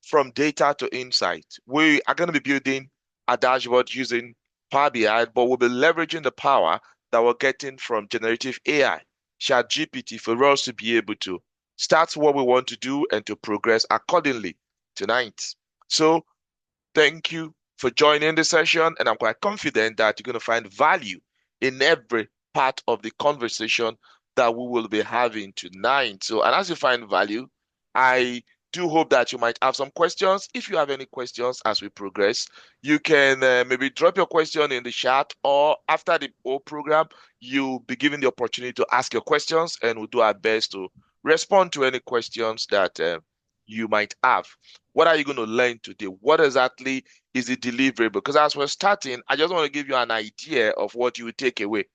from data to insight. We are going to be building a dashboard using Power BI, but we'll be leveraging the power that we're getting from generative AI, ChatGPT, for us to be able to start what we want to do and to progress accordingly tonight. So thank you for joining the session, and I'm quite confident that you're going to find value in every part of the conversation that we will be having tonight. So, and as you find value, I do hope that you might have some questions. If you have any questions as we progress, you can maybe drop your question in the chat, or after the whole program, you'll be given the opportunity to ask your questions, and we'll do our best to respond to any questions that you might have. What are you going to learn today? What exactly is the deliverable? Because as we're starting, I just want to give you an idea of what you would take away.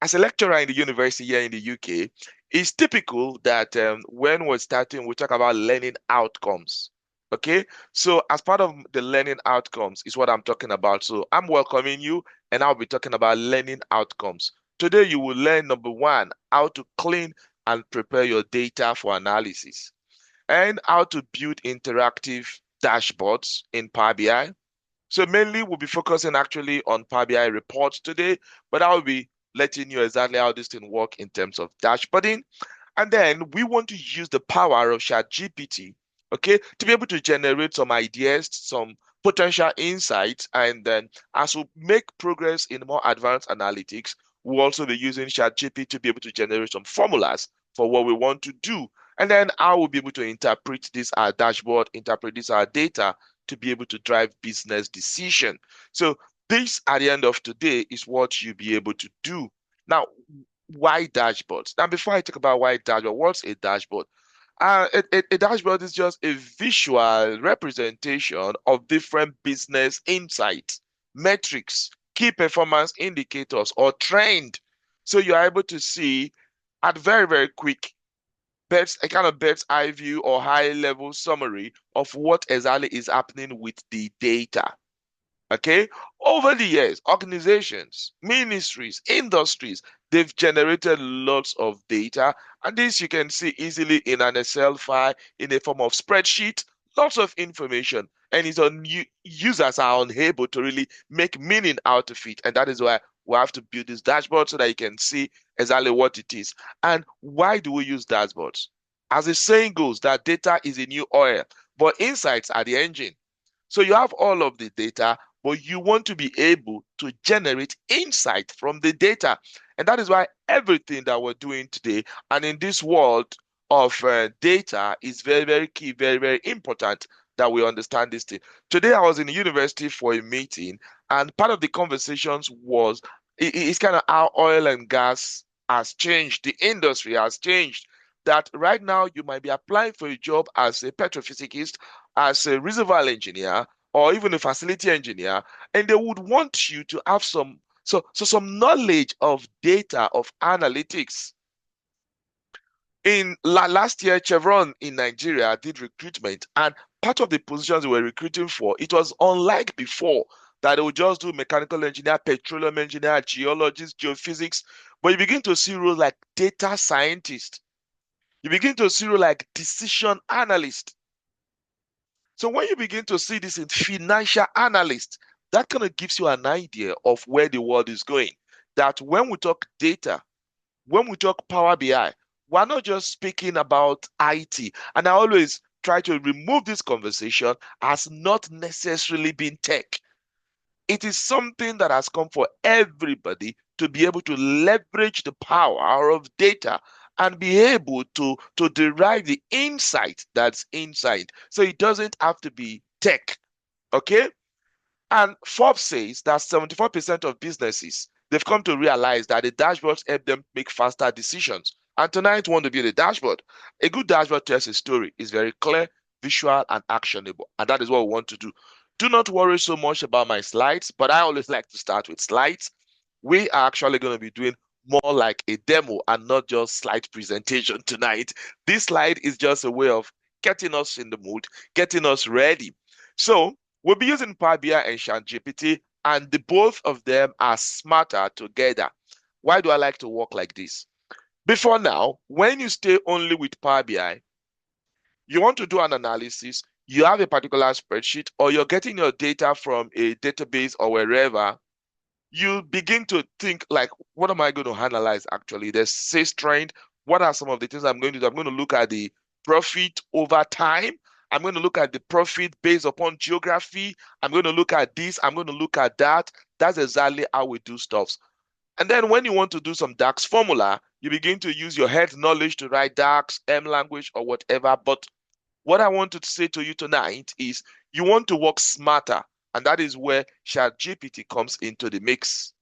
As a lecturer in the university here in the UK, it's typical that when we're starting, we talk about learning outcomes. Okay, so as part of the learning outcomes is what I'm talking about. So I'm welcoming you, and I'll be talking about learning outcomes. Today, you will learn number one, how to clean and prepare your data for analysis, and how to build interactive dashboards in Power BI. So mainly we'll be focusing actually on Power BI reports today, but I'll be letting you exactly how this thing work in terms of dashboarding. And then we want to use the power of ChatGPT, okay, to be able to generate some ideas, some potential insights. And then as we make progress in more advanced analytics, we'll also be using ChatGPT to be able to generate some formulas for what we want to do. And then I will be able to interpret this our dashboard, interpret this our data to be able to drive business decision. So this at the end of today is what you'll be able to do. Now, why dashboards? Now, before I talk about why dashboard, what's a dashboard? A dashboard is just a visual representation of different business insights, metrics, key performance indicators, or trend. So you're able to see at very, very quick a kind of bird's eye view or high level summary of what exactly is happening with the data. Okay, over the years, organizations, ministries, industries, they've generated lots of data, and this you can see easily in an Excel file in a form of spreadsheet, lots of information, and it's on users are unable to really make meaning out of it, and that is why we have to build this dashboard so that you can see exactly what it is. And why do we use dashboards? As the saying goes, that data is a new oil, but insights are the engine. So you have all of the data, but you want to be able to generate insight from the data. And that is why everything that we're doing today and in this world of data is very, very key, very, very important that we understand this thing. Today, I was in university for a meeting, and part of the conversations was it's kind of how oil and gas has changed, the industry has changed. That right now you might be applying for a job as a petrophysicist, as a reservoir engineer, or even a facility engineer, and they would want you to have some knowledge of data, of analytics. In last year, Chevron in Nigeria did recruitment, and part of the positions they were recruiting for, it was unlike before that they would just do mechanical engineer, petroleum engineer, geologist, geophysics. But you begin to see roles like data scientist. You begin to see roles like decision analyst. So when you begin to see this in financial analyst, that kind of gives you an idea of where the world is going. That when we talk data, when we talk Power BI, we're not just speaking about IT. And I always try to remove this conversation as not necessarily being tech. It is something that has come for everybody to be able to leverage the power of data and be able to derive the insight that's inside. So it doesn't have to be tech. Okay? And Forbes says that 74% of businesses, they've come to realize that the dashboards help them make faster decisions. And tonight, we want to build a dashboard. A good dashboard tells a story, is very clear, visual, and actionable. And that is what we want to do. Do not worry so much about my slides, but I always like to start with slides. We are actually going to be doing more like a demo and not just slide presentation tonight. This slide is just a way of getting us in the mood, getting us ready. So we'll be using Power BI and ChatGPT, and the both of them are smarter together. Why do I like to work like this? Before now, when you stay only with Power BI, you want to do an analysis, you have a particular spreadsheet or you're getting your data from a database or wherever, you begin to think like, what am I going to analyze actually? There's sales trend. What are some of the things I'm going to do? I'm going to look at the profit over time. I'm going to look at the profit based upon geography. I'm going to look at this. I'm going to look at that. That's exactly how we do stuff. And then when you want to do some DAX formula, you begin to use your head knowledge to write DAX, M language, or whatever. But what I want to say to you tonight is you want to work smarter. And that is where ChatGPT comes into the mix.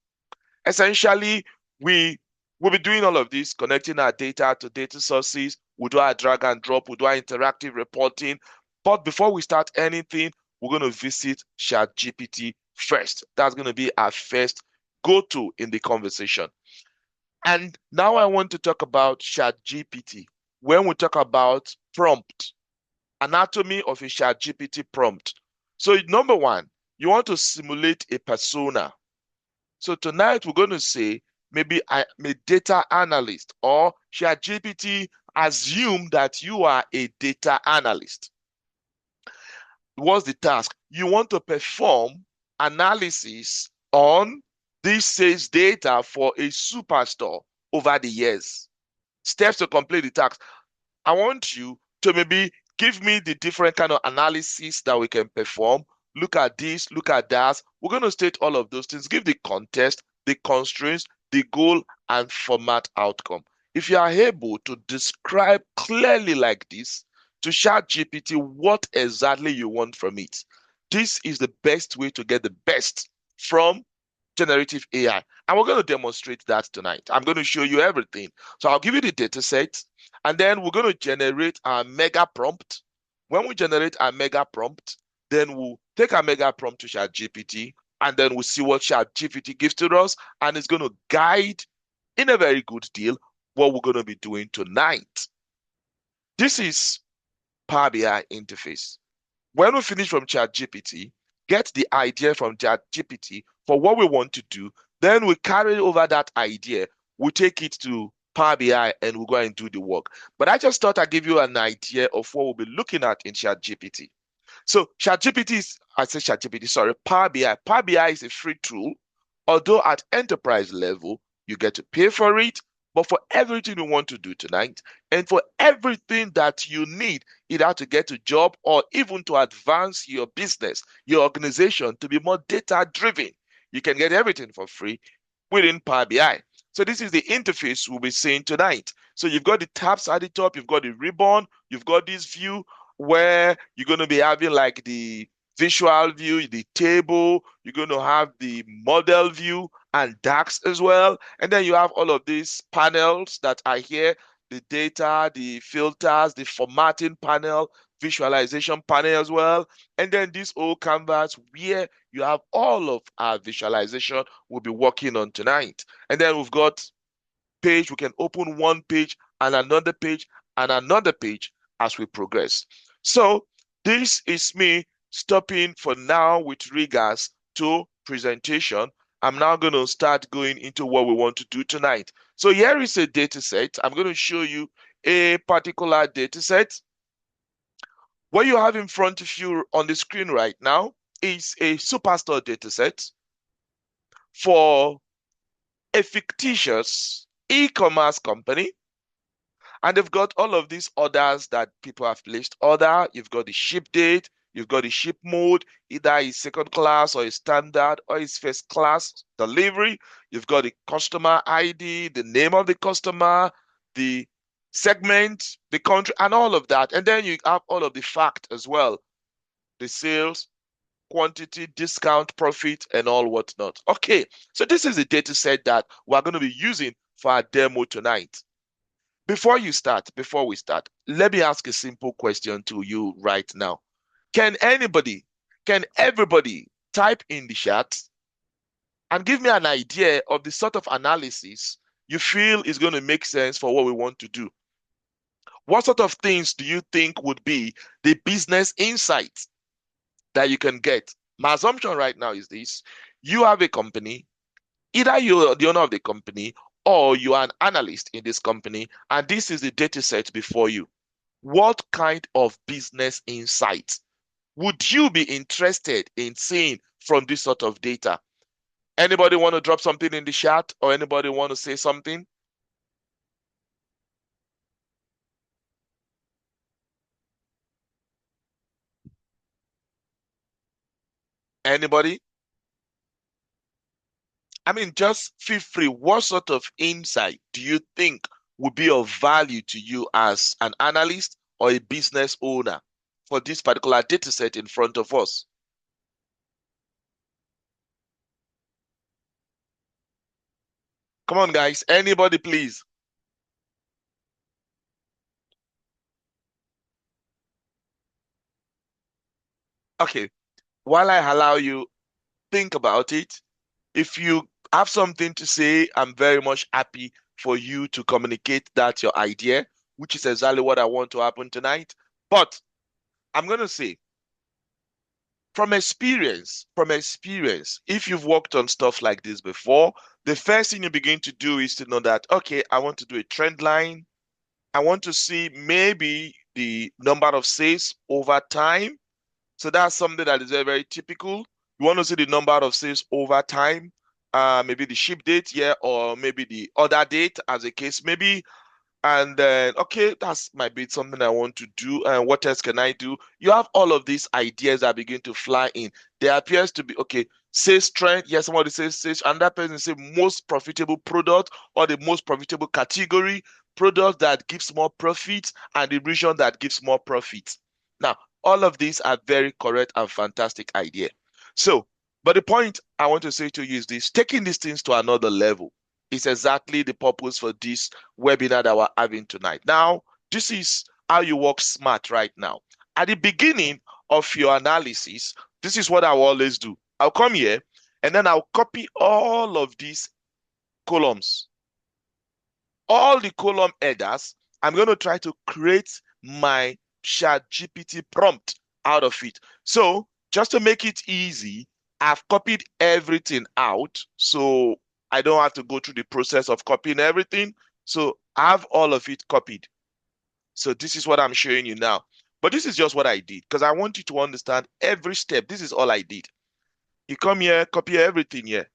Essentially, we will be doing all of this, connecting our data to data sources. We do our drag and drop, we do our interactive reporting. But before we start anything, we're going to visit ChatGPT first. That's going to be our first go-to in the conversation. And now I want to talk about ChatGPT. When we talk about prompt, anatomy of a ChatGPT prompt. So number one, you want to simulate a persona. So tonight we're going to say maybe I'm a data analyst, or ChatGPT assume that you are a data analyst. What's the task? You want to perform analysis on this sales data for a superstore over the years. Steps to complete the task. I want you to maybe give me the different kind of analysis that we can perform. Look at this, look at that. We're going to state all of those things. Give the context, the constraints, the goal, and format outcome. If you are able to describe clearly like this to ChatGPT what exactly you want from it, this is the best way to get the best from generative AI. And we're going to demonstrate that tonight. I'm going to show you everything. So I'll give you the data set, and then we're going to generate our mega prompt. When we generate our mega prompt, then we'll take our mega prompt to ChatGPT, and then we'll see what ChatGPT gives to us, and it's going to guide in a very good deal what we're going to be doing tonight. This is Power BI interface. When we finish from ChatGPT, get the idea from ChatGPT for what we want to do, then we carry over that idea, we take it to Power BI and we'll go and do the work. But I just thought I'd give you an idea of what we'll be looking at in ChatGPT. So ChatGPT is, I say ChatGPT, sorry, Power BI. Power BI is a free tool, although at enterprise level, you get to pay for it. But for everything you want to do tonight, and for everything that you need, either to get a job or even to advance your business, your organization to be more data driven, you can get everything for free within Power BI. So this is the interface we'll be seeing tonight. So you've got the tabs at the top, you've got the ribbon, you've got this view where you're going to be having like the visual view, the table, you're going to have the model view and DAX as well. And then you have all of these panels that are here, the data, the filters, the formatting panel, visualization panel as well. And then this old canvas where you have all of our visualization we'll be working on tonight. And then we've got page, we can open one page and another page and another page as we progress. So this is me stopping for now with regards to presentation. I'm now going to start going into what we want to do tonight. So here is a data set. I'm going to show you a particular data set. What you have in front of you on the screen right now is a superstore data set for a fictitious e-commerce company. And they've got all of these orders that people have placed order. You've got the ship date, you've got the ship mode, either it's second class or it's standard or it's first class delivery. You've got the customer ID, the name of the customer, the segment, the country, and all of that. And then you have all of the fact as well, the sales, quantity, discount, profit, and all whatnot. Okay, so this is the data set that we're going to be using for our demo tonight. Before we start, let me ask a simple question to you right now. Can everybody type in the chat and give me an idea of the sort of analysis you feel is going to make sense for what we want to do? What sort of things do you think would be the business insights that you can get? My assumption right now is this: you have a company, either you're the owner of the company or you are an analyst in this company, and this is the data set before you. What kind of business insights would you be interested in seeing from this sort of data? Anybody want to drop something in the chat, or anybody want to say something? Anybody? I mean, just feel free. What sort of insight do you think would be of value to you as an analyst or a business owner for this particular data set in front of us? Come on, guys. Anybody, please. Okay. While I allow you, think about it. If you have something to say, I'm very much happy for you to communicate that your idea, which is exactly what I want to happen tonight. But I'm going to say, from experience, if you've worked on stuff like this before, the first thing you begin to do is to know that, okay, I want to do a trend line. I want to see maybe the number of sales over time. So that's something that is very, very typical. You want to see the number of sales over time, maybe the ship date, yeah, or maybe the order date, as a case maybe. And then, okay, that's might be something I want to do. And what else can I do? You have all of these ideas that begin to fly in. There appears to be, okay, sales trend. Yes, somebody says sales, and that person say most profitable product or the most profitable category, product that gives more profit and the region that gives more profit. Now, all of these are very correct and fantastic idea. So, but the point I want to say to you is this: taking these things to another level is exactly the purpose for this webinar that we're having tonight. Now, this is how you work smart right now. At the beginning of your analysis, this is what I will always do. I'll come here and then I'll copy all of these columns, all the column headers. I'm going to try to create my ChatGPT prompt out of it. So just to make it easy, I've copied everything out. So I don't have to go through the process of copying everything. So I have all of it copied. So this is what I'm showing you now. But this is just what I did because I want you to understand every step. This is all I did. You come here, copy everything here,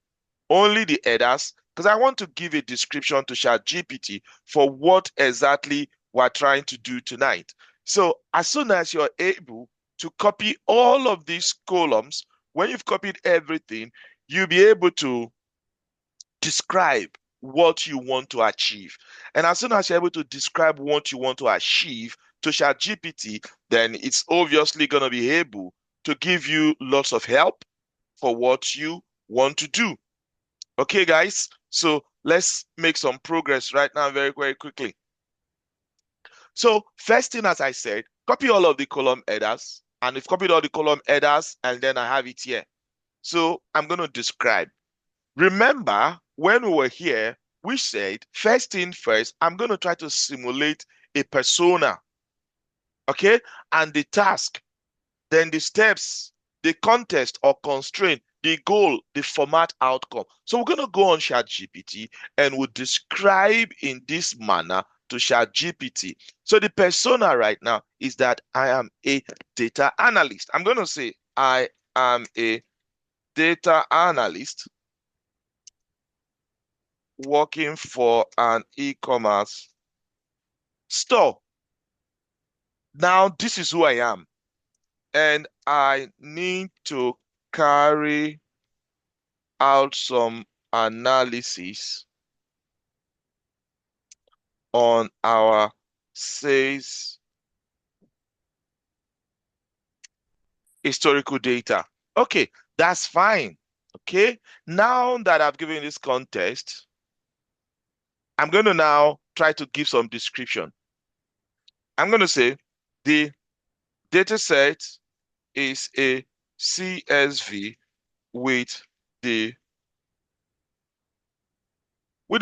only the headers, because I want to give a description to ChatGPT for what exactly we're trying to do tonight. So as soon as you're able to copy all of these columns, when you've copied everything, you'll be able to describe what you want to achieve. And as soon as you're able to describe what you want to achieve to ChatGPT, then it's obviously going to be able to give you lots of help for what you want to do. Okay, guys, so let's make some progress right now very, very quickly. So first thing, as I said, copy all of the column headers. And we've copied all the column headers, and then I have it here. So I'm going to describe. Remember, when we were here, we said, first thing first, I'm going to try to simulate a persona, okay? And the task, then the steps, the context or constraint, the goal, the format outcome. So we're going to go on ChatGPT and we'll describe in this manner to ChatGPT. So the persona right now is that I am a data analyst. I'm going to say I am a data analyst working for an e-commerce store. Now, this is who I am. And I need to carry out some analysis on our sales historical data. Okay, that's fine. Okay, now that I've given this context, I'm going to now try to give some description. I'm going to say the data set is a CSV with the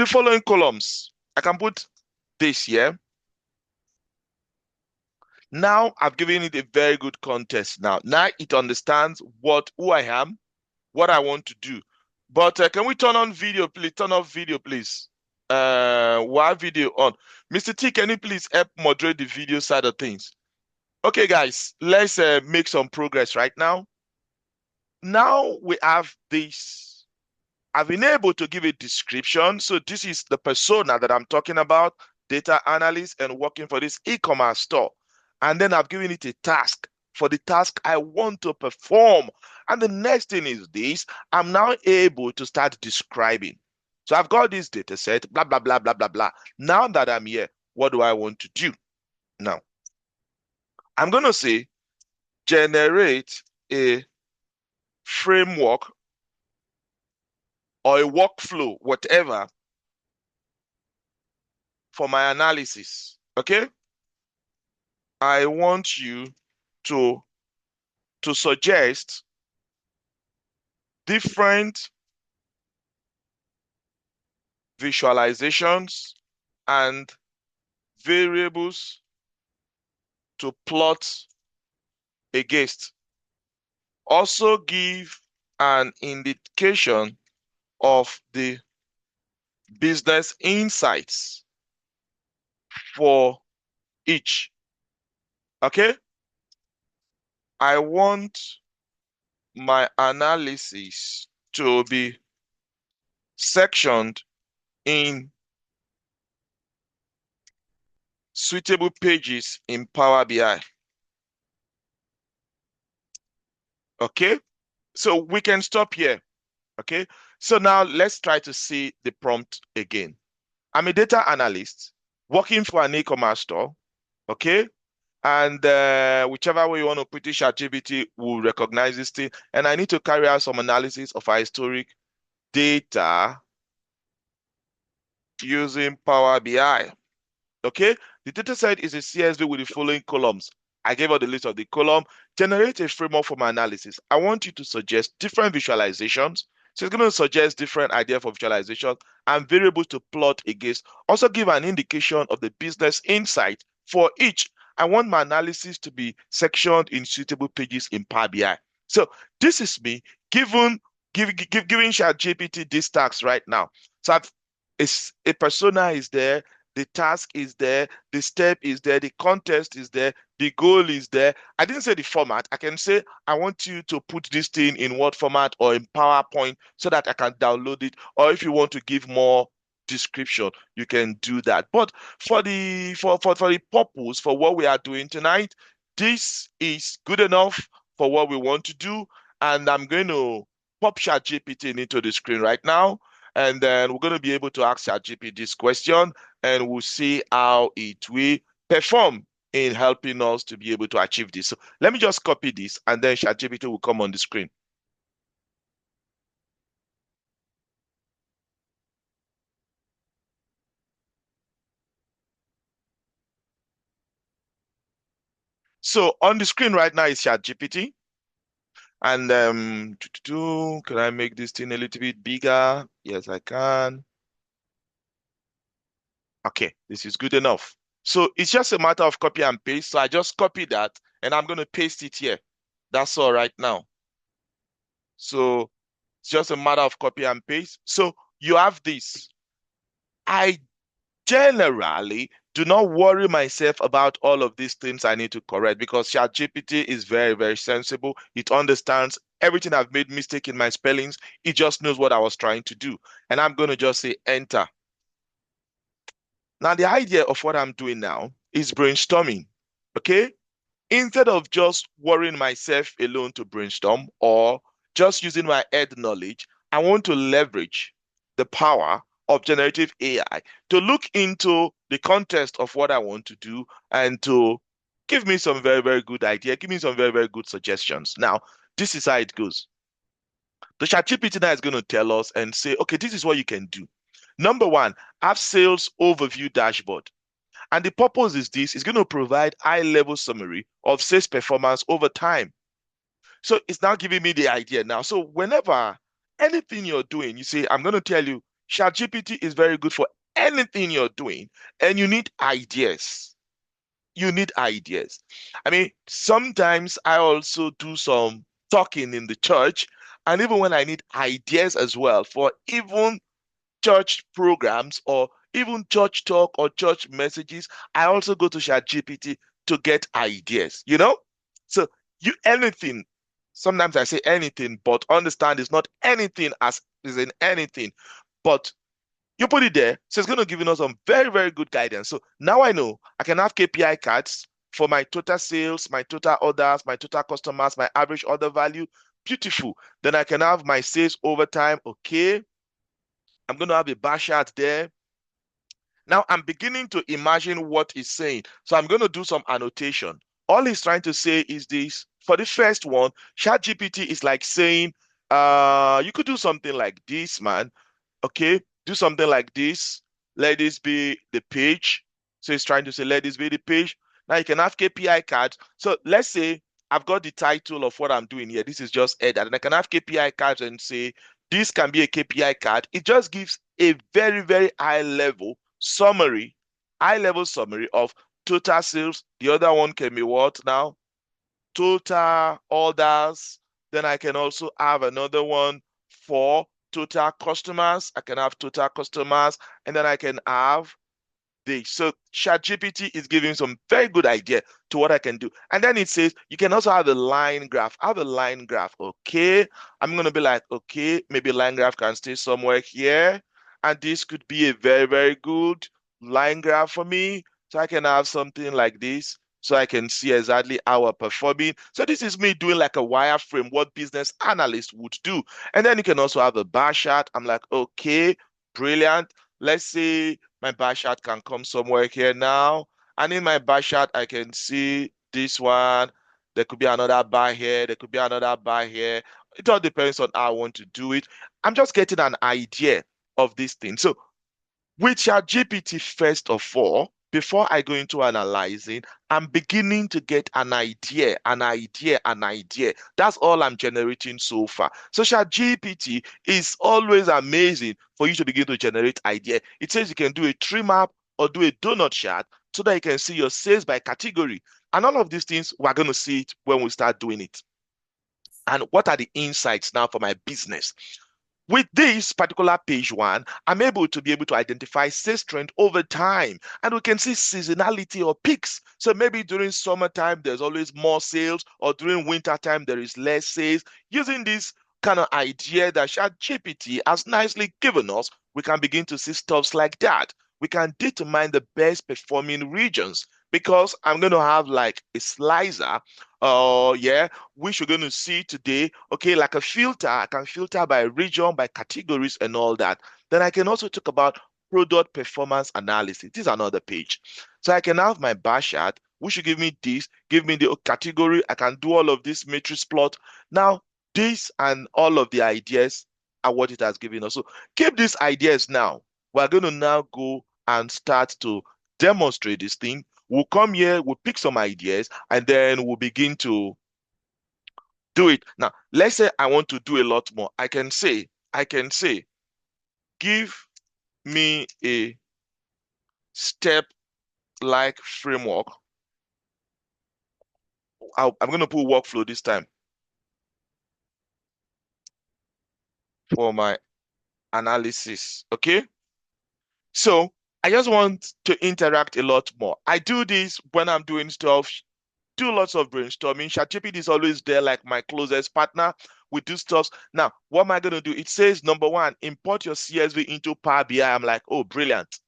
following columns. I can put this here. Now I've given it a very good context. Now it understands who I am, what I want to do. But can we turn on video, please? Turn off video, please. Why video on? Mr. T, can you please help moderate the video side of things? Okay, guys, let's make some progress right now. Now we have this. I've been able to give a description. So this is the persona that I'm talking about, data analyst and working for this e-commerce store. And then I've given it a task for the task I want to perform. And the next thing is this, I'm now able to start describing. So I've got this data set, blah, blah, blah, blah, blah, blah. Now that I'm here, what do I want to do? Now, I'm going to say generate a framework or a workflow, whatever, for my analysis. Okay? I want you to suggest different visualizations and variables to plot against. Also give an indication of the business insights for each. Okay? I want my analysis to be sectioned in suitable pages in Power BI. Okay? So we can stop here. Okay? So now let's try to see the prompt again. I'm a data analyst working for an e-commerce store. Okay? And whichever way you want to put it, ChatGPT will recognize this thing. And I need to carry out some analysis of our historic data using Power BI. Okay, the data set is a CSV with the following columns. I gave out the list of the column. Generate a framework for my analysis. I want you to suggest different visualizations. So it's going to suggest different ideas for visualization and variables to plot against. Also give an indication of the business insight for each. I want my analysis to be sectioned in suitable pages in Power BI. So this is me giving ChatGPT this task right now. So a persona is there, the task is there, the step is there, the context is there, the goal is there. I didn't say the format. I can say I want you to put this thing in Word format or in PowerPoint so that I can download it. Or if you want to give more description, you can do that. But for the purpose for what we are doing tonight, this is good enough for what we want to do. And I'm going to pop ChatGPT into the screen right now. And then we're going to be able to ask ChatGPT this question and we'll see how it will perform in helping us to be able to achieve this. So let me just copy this and then ChatGPT will come on the screen. So on the screen right now is ChatGPT. And can I make this thing a little bit bigger? Yes, I can. Okay, this is good enough. So it's just a matter of copy and paste. So I just copy that and I'm going to paste it here. That's all right now. So it's just a matter of copy and paste. So you have this. I generally do not worry myself about all of these things I need to correct because ChatGPT is very, very sensible. It understands everything. I've made mistake in my spellings. It just knows what I was trying to do. And I'm going to just say enter. Now, the idea of what I'm doing now is brainstorming. Okay? Instead of just worrying myself alone to brainstorm or just using my head knowledge, I want to leverage the power of generative AI to look into the context of what I want to do and to give me some very, very good idea, give me some very, very good suggestions. Now, this is how it goes. The ChatGPT now is going to tell us and say, okay, this is what you can do. Number one, have sales overview dashboard. And the purpose is this, it's going to provide high-level summary of sales performance over time. So it's now giving me the idea now. So whenever anything you're doing, you say, I'm going to tell you, ChatGPT is very good for anything you're doing, and you need ideas. You need ideas. I mean, sometimes I also do some talking in the church, and even when I need ideas as well for even church programs or even church talk or church messages, I also go to ChatGPT to get ideas, you know? So you anything, sometimes I say anything, but understand it's not anything as is in anything. But you put it there, so it's going to give us some very, very good guidance. So now I know I can have KPI cards for my total sales, my total orders, my total customers, my average order value. Beautiful. Then I can have my sales over time. Okay. I'm going to have a bar chart there. Now I'm beginning to imagine what he's saying. So I'm going to do some annotation. All he's trying to say is this. For the first one, ChatGPT is like saying, you could do something like this, man. Okay, do something like this. Let this be the page. So it's trying to say, let this be the page. Now you can have KPI cards. So let's say I've got the title of what I'm doing here. This is just header. And I can have KPI cards and say, this can be a KPI card. It just gives a very, very high level summary of total sales. The other one can be what now? Total orders. Then I can also have another one for total customers. I can have total customers, and then I can have this. So ChatGPT is giving some very good idea to what I can do. And then it says you can also have a line graph. Have a line graph. Okay. I'm gonna be like, okay, maybe line graph can stay somewhere here. And this could be a very, very good line graph for me. So I can have something like this. So I can see exactly how we're performing. So this is me doing like a wireframe, what business analyst would do. And then you can also have a bar chart. I'm like, okay, brilliant. Let's say my bar chart can come somewhere here now. And in my bar chart, I can see this one. There could be another bar here. There could be another bar here. It all depends on how I want to do it. I'm just getting an idea of this thing. So with ChatGPT, first of all, before I go into analyzing, I'm beginning to get an idea. That's all I'm generating so far. So ChatGPT is always amazing for you to begin to generate idea. It says you can do a tree map or do a donut chart so that you can see your sales by category. And all of these things, we're going to see it when we start doing it. And what are the insights now for my business? With this particular page one, I'm able to be able to identify sales trend over time, and we can see seasonality or peaks. So maybe during summertime, there's always more sales, or during winter time, there is less sales. Using this kind of idea that ChatGPT has nicely given us, we can begin to see stuffs like that. We can determine the best performing regions because I'm going to have like a slicer. Yeah, which we're going to see today. Okay, like a filter, I can filter by region, by categories, and all that. Then I can also talk about product performance analysis. This is another page. So I can have my bar chart, which will give me this, give me the category. I can do all of this matrix plot. Now, this and all of the ideas are what it has given us. So keep these ideas now. We're going to now go and start to demonstrate this thing. We'll come here, we'll pick some ideas, and then we'll begin to do it. Now, let's say I want to do a lot more. I can say, give me a step-like framework. I'm going to put workflow this time for my analysis. Okay. So I just want to interact a lot more. I do this when I'm doing stuff, do lots of brainstorming. ChatGPT is always there, like my closest partner. We do stuff. Now, what am I going to do? It says, number one, import your CSV into Power BI. I'm like, oh, brilliant.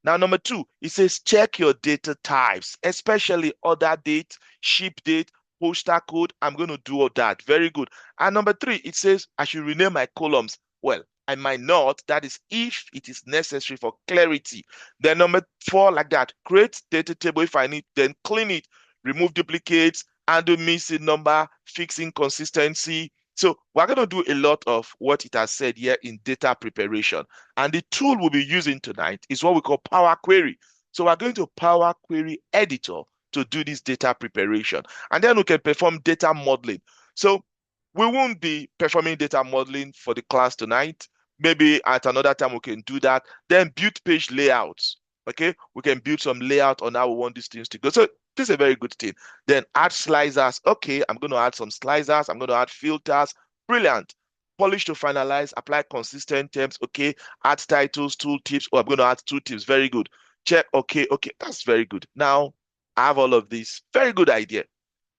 Now, number two, it says check your data types, especially order date, ship date, postal code. I'm going to do all that. Very good. And number three, it says I should rename my columns. Well, I might not. That is if it is necessary for clarity. Then number four, like that, create data table if I need, then clean it, remove duplicates, handle missing number, fix inconsistency. So we're going to do a lot of what it has said here in data preparation. And the tool we'll be using tonight is what we call Power Query. So we're going to Power Query Editor to do this data preparation. And then we can perform data modeling. So we won't be performing data modeling for the class tonight. Maybe at another time we can do that. Then build page layouts. Okay, we can build some layout on how we want these things to go. So this is a very good thing. Then add slicers. Okay, I'm going to add some slicers. I'm going to add filters. Brilliant. Polish to finalize. Apply consistent terms. Okay, add titles, tool tips. Oh, I'm going to add tool tips. Very good. Check. Okay, okay, that's very good. Now I have all of this. Very good idea.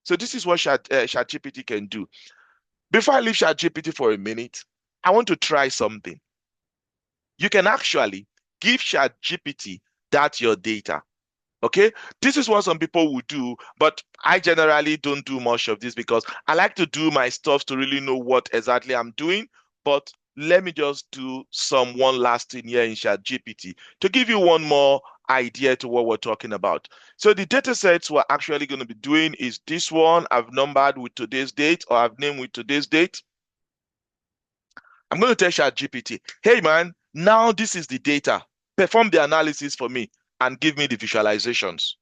So this is what ChatGPT can do. Before I leave ChatGPT for a minute, I want to try something. You can actually give ChatGPT that your data. Okay, this is what some people will do, but I generally don't do much of this because I like to do my stuff to really know what exactly I'm doing. But let me just do some one last thing here in ChatGPT to give you one more idea to what we're talking about. So the data sets we're actually going to be doing is this one. I've numbered with today's date, or I've named with today's date. I'm going to tell ChatGPT, hey man, now this is the data. Perform the analysis for me and give me the visualizations.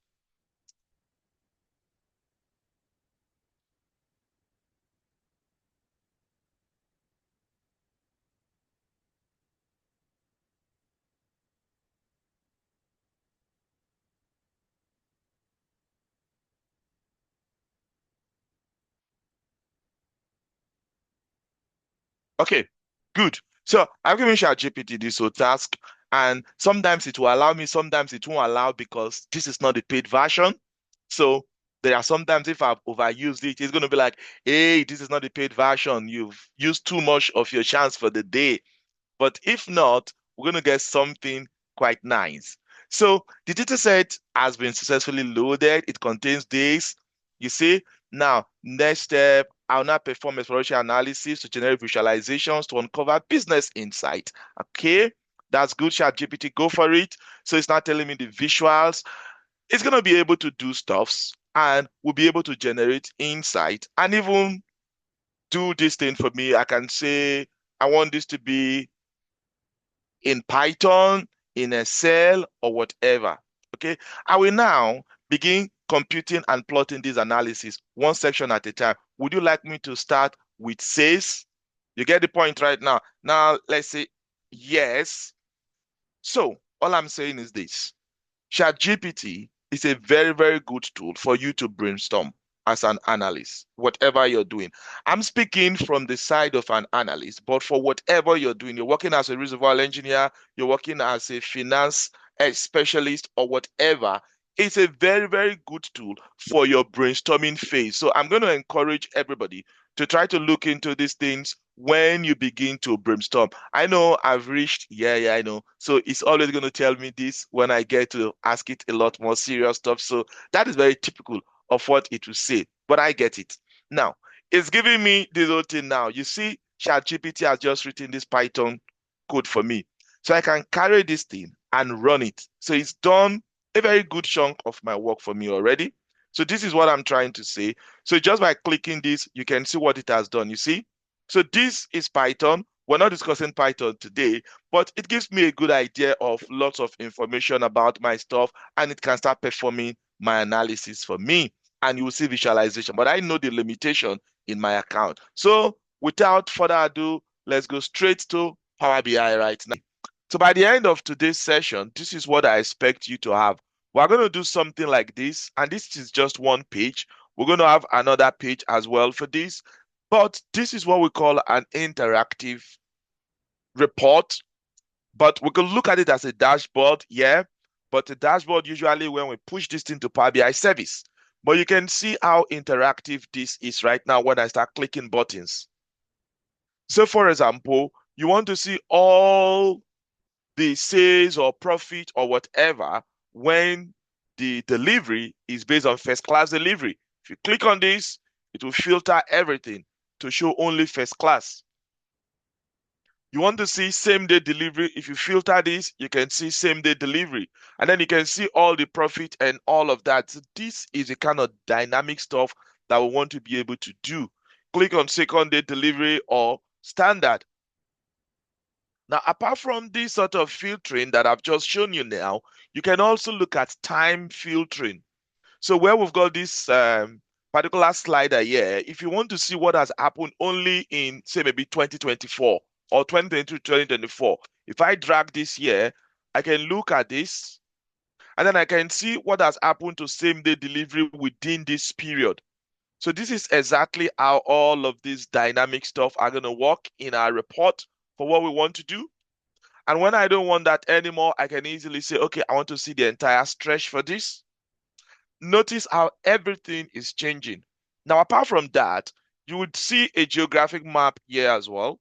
Okay, good. So I've given ChatGPT this whole task, and sometimes it will allow me, sometimes it won't allow because this is not the paid version. So there are sometimes if I've overused it, it's going to be like, hey, this is not the paid version. You've used too much of your chance for the day. But if not, we're going to get something quite nice. So the data set has been successfully loaded. It contains this. You see, now next step, I'll now perform exploration analysis to generate visualizations to uncover business insight. Okay, that's good. ChatGPT, go for it. So it's not telling me the visuals. It's going to be able to do stuffs and we'll be able to generate insight and even do this thing for me. I can say, I want this to be in Python, in Excel, or whatever. Okay, I will now begin computing and plotting this analysis one section at a time. Would you like me to start with sales? You get the point right now. Now, let's say yes. So, all I'm saying is this. ChatGPT is a very, very good tool for you to brainstorm as an analyst, whatever you're doing. I'm speaking from the side of an analyst, but for whatever you're doing, you're working as a reservoir engineer, you're working as a finance specialist, or whatever, it's a very, very good tool for your brainstorming phase. So I'm going to encourage everybody to try to look into these things when you begin to brainstorm. I know I've reached, yeah, I know. So it's always going to tell me this when I get to ask it a lot more serious stuff. So that is very typical of what it will say, but I get it. Now, it's giving me this whole thing now. You see, ChatGPT has just written this Python code for me. So I can carry this thing and run it. So it's done a very good chunk of my work for me already. So this is what I'm trying to say. So just by clicking this, you can see what it has done. You see? So this is Python. We're not discussing Python today, but it gives me a good idea of lots of information about my stuff, and it can start performing my analysis for me. And you will see visualization, but I know the limitation in my account. So without further ado, let's go straight to Power BI right now. So by the end of today's session, this is what I expect you to have. We're going to do something like this, and this is just one page. We're going to have another page as well for this, but this is what we call an interactive report. But we can look at it as a dashboard, yeah. But the dashboard usually when we push this into Power BI service. But you can see how interactive this is right now when I start clicking buttons. So for example, you want to see all the sales or profit or whatever when the delivery is based on first class delivery. If you click on this, it will filter everything to show only first class. You want to see same day delivery. If you filter this, you can see same day delivery. And then you can see all the profit and all of that. So this is the kind of dynamic stuff that we want to be able to do. Click on second day delivery or standard. Now, apart from this sort of filtering that I've just shown you now, you can also look at time filtering. So where we've got this particular slider here, if you want to see what has happened only in, say, maybe 2024 or 2022, 2024, if I drag this here, I can look at this and then I can see what has happened to same day delivery within this period. So this is exactly how all of this dynamic stuff are going to work in our report for what we want to do. And when I don't want that anymore, I can easily say, okay, I want to see the entire stretch for this. Notice how everything is changing. Now, apart from that, you would see a geographic map here as well.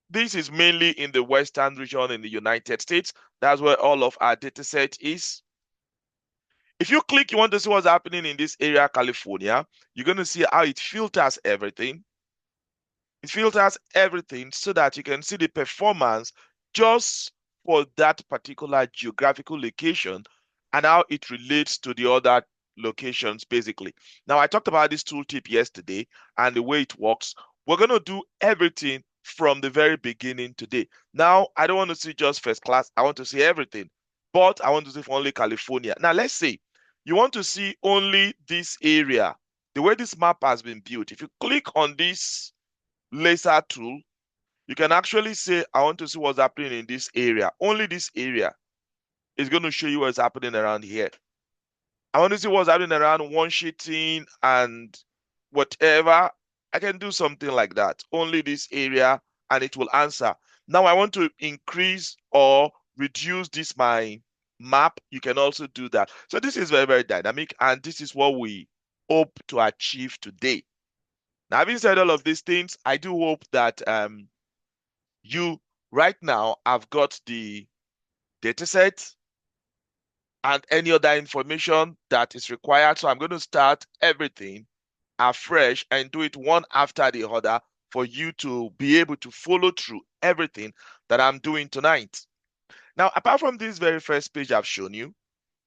This is mainly in the western region in the United States. That's where all of our data set is. If you click, you want to see what's happening in this area, California, you're going to see how it filters everything. It filters everything so that you can see the performance just for that particular geographical location and how it relates to the other locations, basically. Now, I talked about this tooltip yesterday and the way it works. We're going to do everything from the very beginning today. Now, I don't want to see just first class. I want to see everything, but I want to see for only California. Now, let's say you want to see only this area. The way this map has been built, if you click on this laser tool, you can actually say, I want to see what's happening in this area. Only this area is going to show you what's happening around here. I want to see what's happening around one sheeting and whatever. I can do something like that. Only this area, and it will answer. Now I want to increase or reduce this my map. You can also do that. So this is very, very dynamic, and this is what we hope to achieve today. Now, having said all of these things, I do hope that you right now have got the dataset and any other information that is required. So I'm going to start everything afresh and do it one after the other for you to be able to follow through everything that I'm doing tonight. Now, apart from this very first page I've shown you,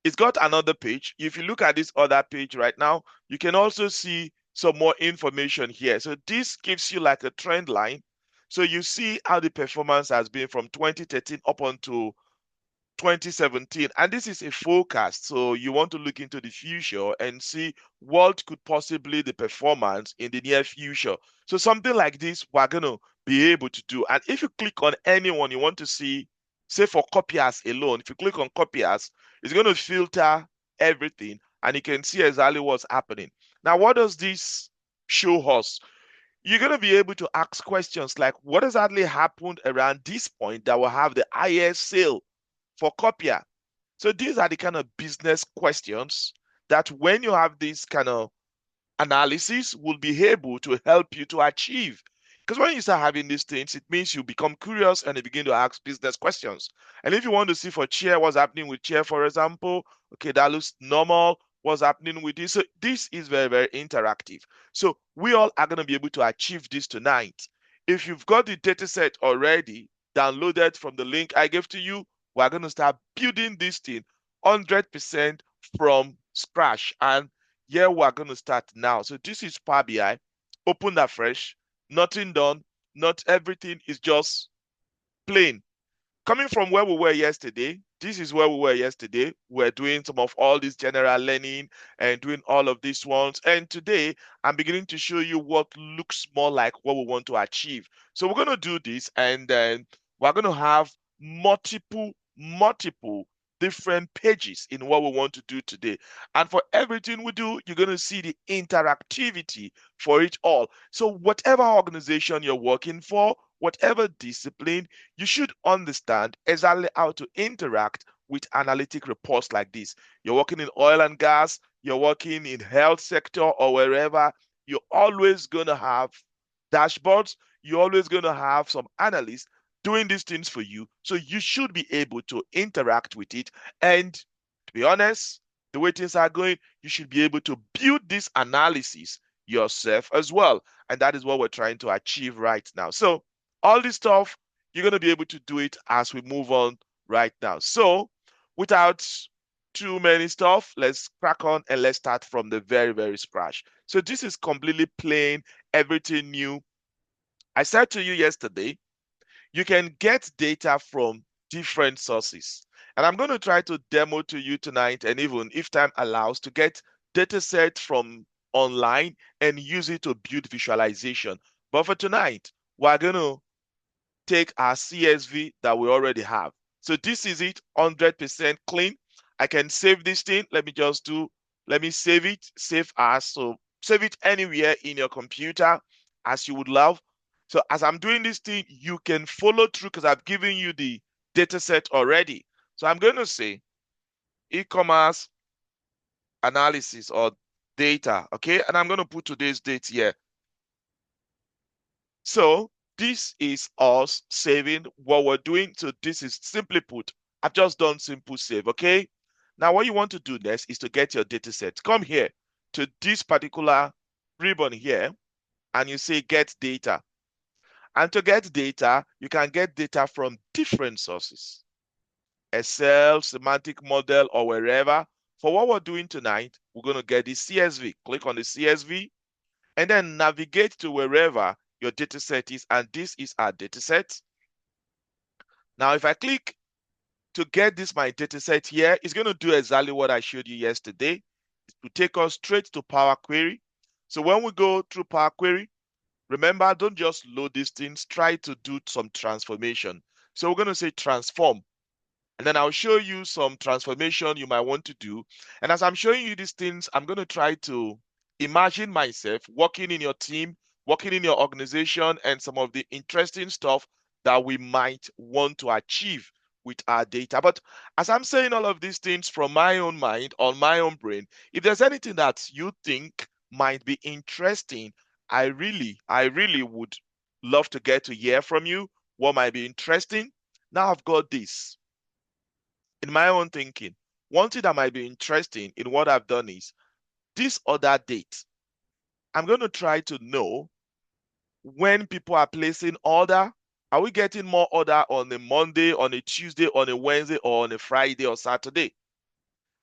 it's got another page. If you look at this other page right now, you can also see some more information here. So this gives you like a trend line. So you see how the performance has been from 2013 up until 2017, and this is a forecast, so you want to look into the future and see what could possibly the performance in the near future. So something like this we're going to be able to do. And if you click on anyone you want to see, say for copiers alone, if you click on copiers, it's going to filter everything and you can see exactly what's happening. Now, what does this show us? You're going to be able to ask questions like, what exactly happened around this point that will have the highest sale for copier? So these are the kind of business questions that when you have this kind of analysis will be able to help you to achieve. Because when you start having these things, it means you become curious and you begin to ask business questions. And if you want to see for chair, what's happening with chair, for example, okay, that looks normal. What's happening with this? So this is very, very interactive. So we all are going to be able to achieve this tonight. If you've got the data set already downloaded from the link I gave to you, we're going to start building this thing 100% from scratch. And yeah, we're going to start now. So this is Power BI. Open that fresh. Nothing done. Not everything is just plain. Coming from where we were yesterday, this is where we were yesterday. We're doing some of all this general learning and doing all of these ones. And today, I'm beginning to show you what looks more like what we want to achieve. So we're going to do this, and then we're going to have multiple different pages in what we want to do today. And for everything we do, you're going to see the interactivity for it all. So whatever organization you're working for, whatever discipline, you should understand exactly how to interact with analytic reports like this. You're working in oil and gas, you're working in health sector or wherever, you're always going to have dashboards, you're always going to have some analysts doing these things for you. So you should be able to interact with it. And to be honest, the way things are going, you should be able to build this analysis yourself as well. And that is what we're trying to achieve right now. So all this stuff, you're going to be able to do it as we move on right now. So without too many stuff, let's crack on and let's start from the very, very scratch. So this is completely plain, everything new. I said to you yesterday, you can get data from different sources. And I'm going to try to demo to you tonight, and even if time allows, to get data set from online and use it to build visualization. But for tonight, we're going to take our CSV that we already have. So this is it, 100% clean. I can save this thing. Let me save it, save as. So save it anywhere in your computer as you would love. So as I'm doing this thing, you can follow through because I've given you the data set already. So I'm going to say e-commerce analysis or data, okay? And I'm going to put today's date here. So this is us saving what we're doing. So this is simply put, I've just done simple save, okay? Now what you want to do next is to get your data set. Come here to this particular ribbon here and you say get data. And to get data, you can get data from different sources. Excel, semantic model, or wherever. For what we're doing tonight, we're going to get the CSV. Click on the CSV and then navigate to wherever your data set is. And this is our data set. Now, if I click to get this my data set here, it's going to do exactly what I showed you yesterday. It will take us straight to Power Query. So when we go through Power Query, remember, don't just load these things, try to do some transformation. So we're going to say transform. And then I'll show you some transformation you might want to do. And as I'm showing you these things, I'm going to try to imagine myself working in your team, working in your organization, and some of the interesting stuff that we might want to achieve with our data. But as I'm saying all of these things from my own mind, on my own brain, if there's anything that you think might be interesting, I really would love to get to hear from you. What might be interesting? Now I've got this in my own thinking. One thing that might be interesting in what I've done is this other date. I'm going to try to know when people are placing order. Are we getting more order on a Monday, on a Tuesday, on a Wednesday, or on a Friday or Saturday?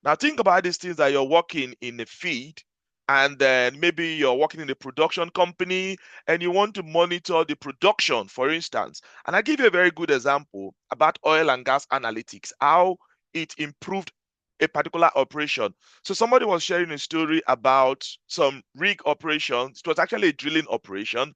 Now think about these things that you're working in a feed, and then maybe you're working in a production company and you want to monitor the production, for instance. And I give you a very good example about oil and gas analytics, how it improved a particular operation. So somebody was sharing a story about some rig operations. It was actually a drilling operation.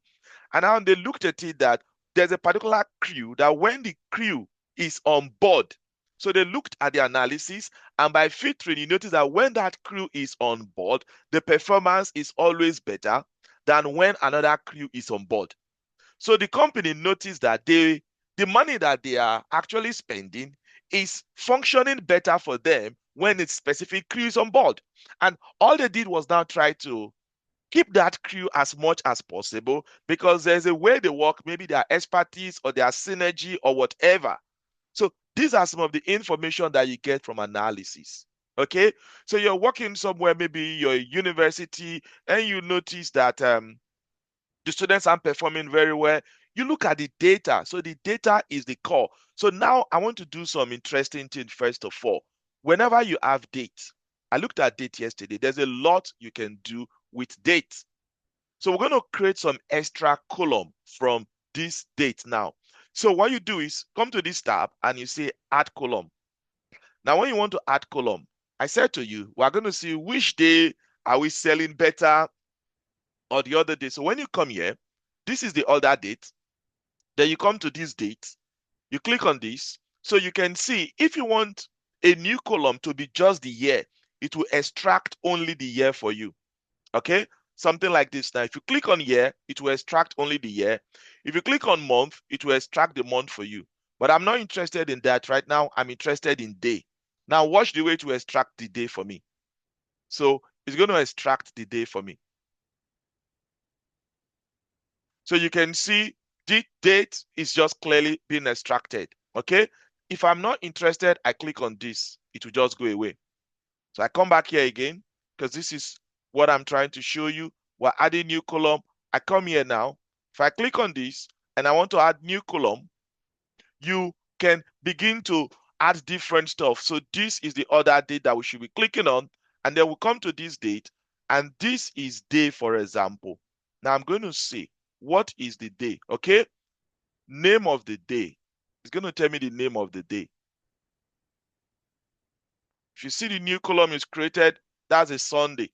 And now they looked at it that there's a particular crew that when the crew is on board, so they looked at the analysis, and by filtering, you notice that when that crew is on board, the performance is always better than when another crew is on board. So the company noticed that the money that they are actually spending is functioning better for them when it's specific crews on board. And all they did was now try to keep that crew as much as possible because there's a way they work, maybe their expertise or their synergy or whatever. So these are some of the information that you get from analysis. Okay, so you're working somewhere, maybe you're a university, and you notice that the students aren't performing very well. You look at the data. So the data is the core. So now I want to do some interesting thing first of all. Whenever you have date, I looked at date yesterday. There's a lot you can do with date. So we're going to create some extra column from this date now. So what you do is come to this tab and you say add column. Now, when you want to add column, I said to you, we're going to see which day are we selling better or the other day. So when you come here, this is the other date. Then you come to this date, you click on this. So you can see if you want a new column to be just the year, it will extract only the year for you. Okay, something like this. Now, if you click on year, it will extract only the year. If you click on month, it will extract the month for you. But I'm not interested in that right now. I'm interested in day. Now, watch the way to extract the day for me. So it's going to extract the day for me. So you can see the date is just clearly being extracted. Okay, if I'm not interested, I click on this. It will just go away. So I come back here again because this is what I'm trying to show you. We're adding new column. I come here now. If I click on this and I want to add new column, you can begin to add different stuff. So this is the other date that we should be clicking on. And then we'll come to this date. And this is day, for example. Now I'm going to say, what is the day? Okay. Name of the day. It's going to tell me the name of the day. If you see the new column is created, that's a Sunday.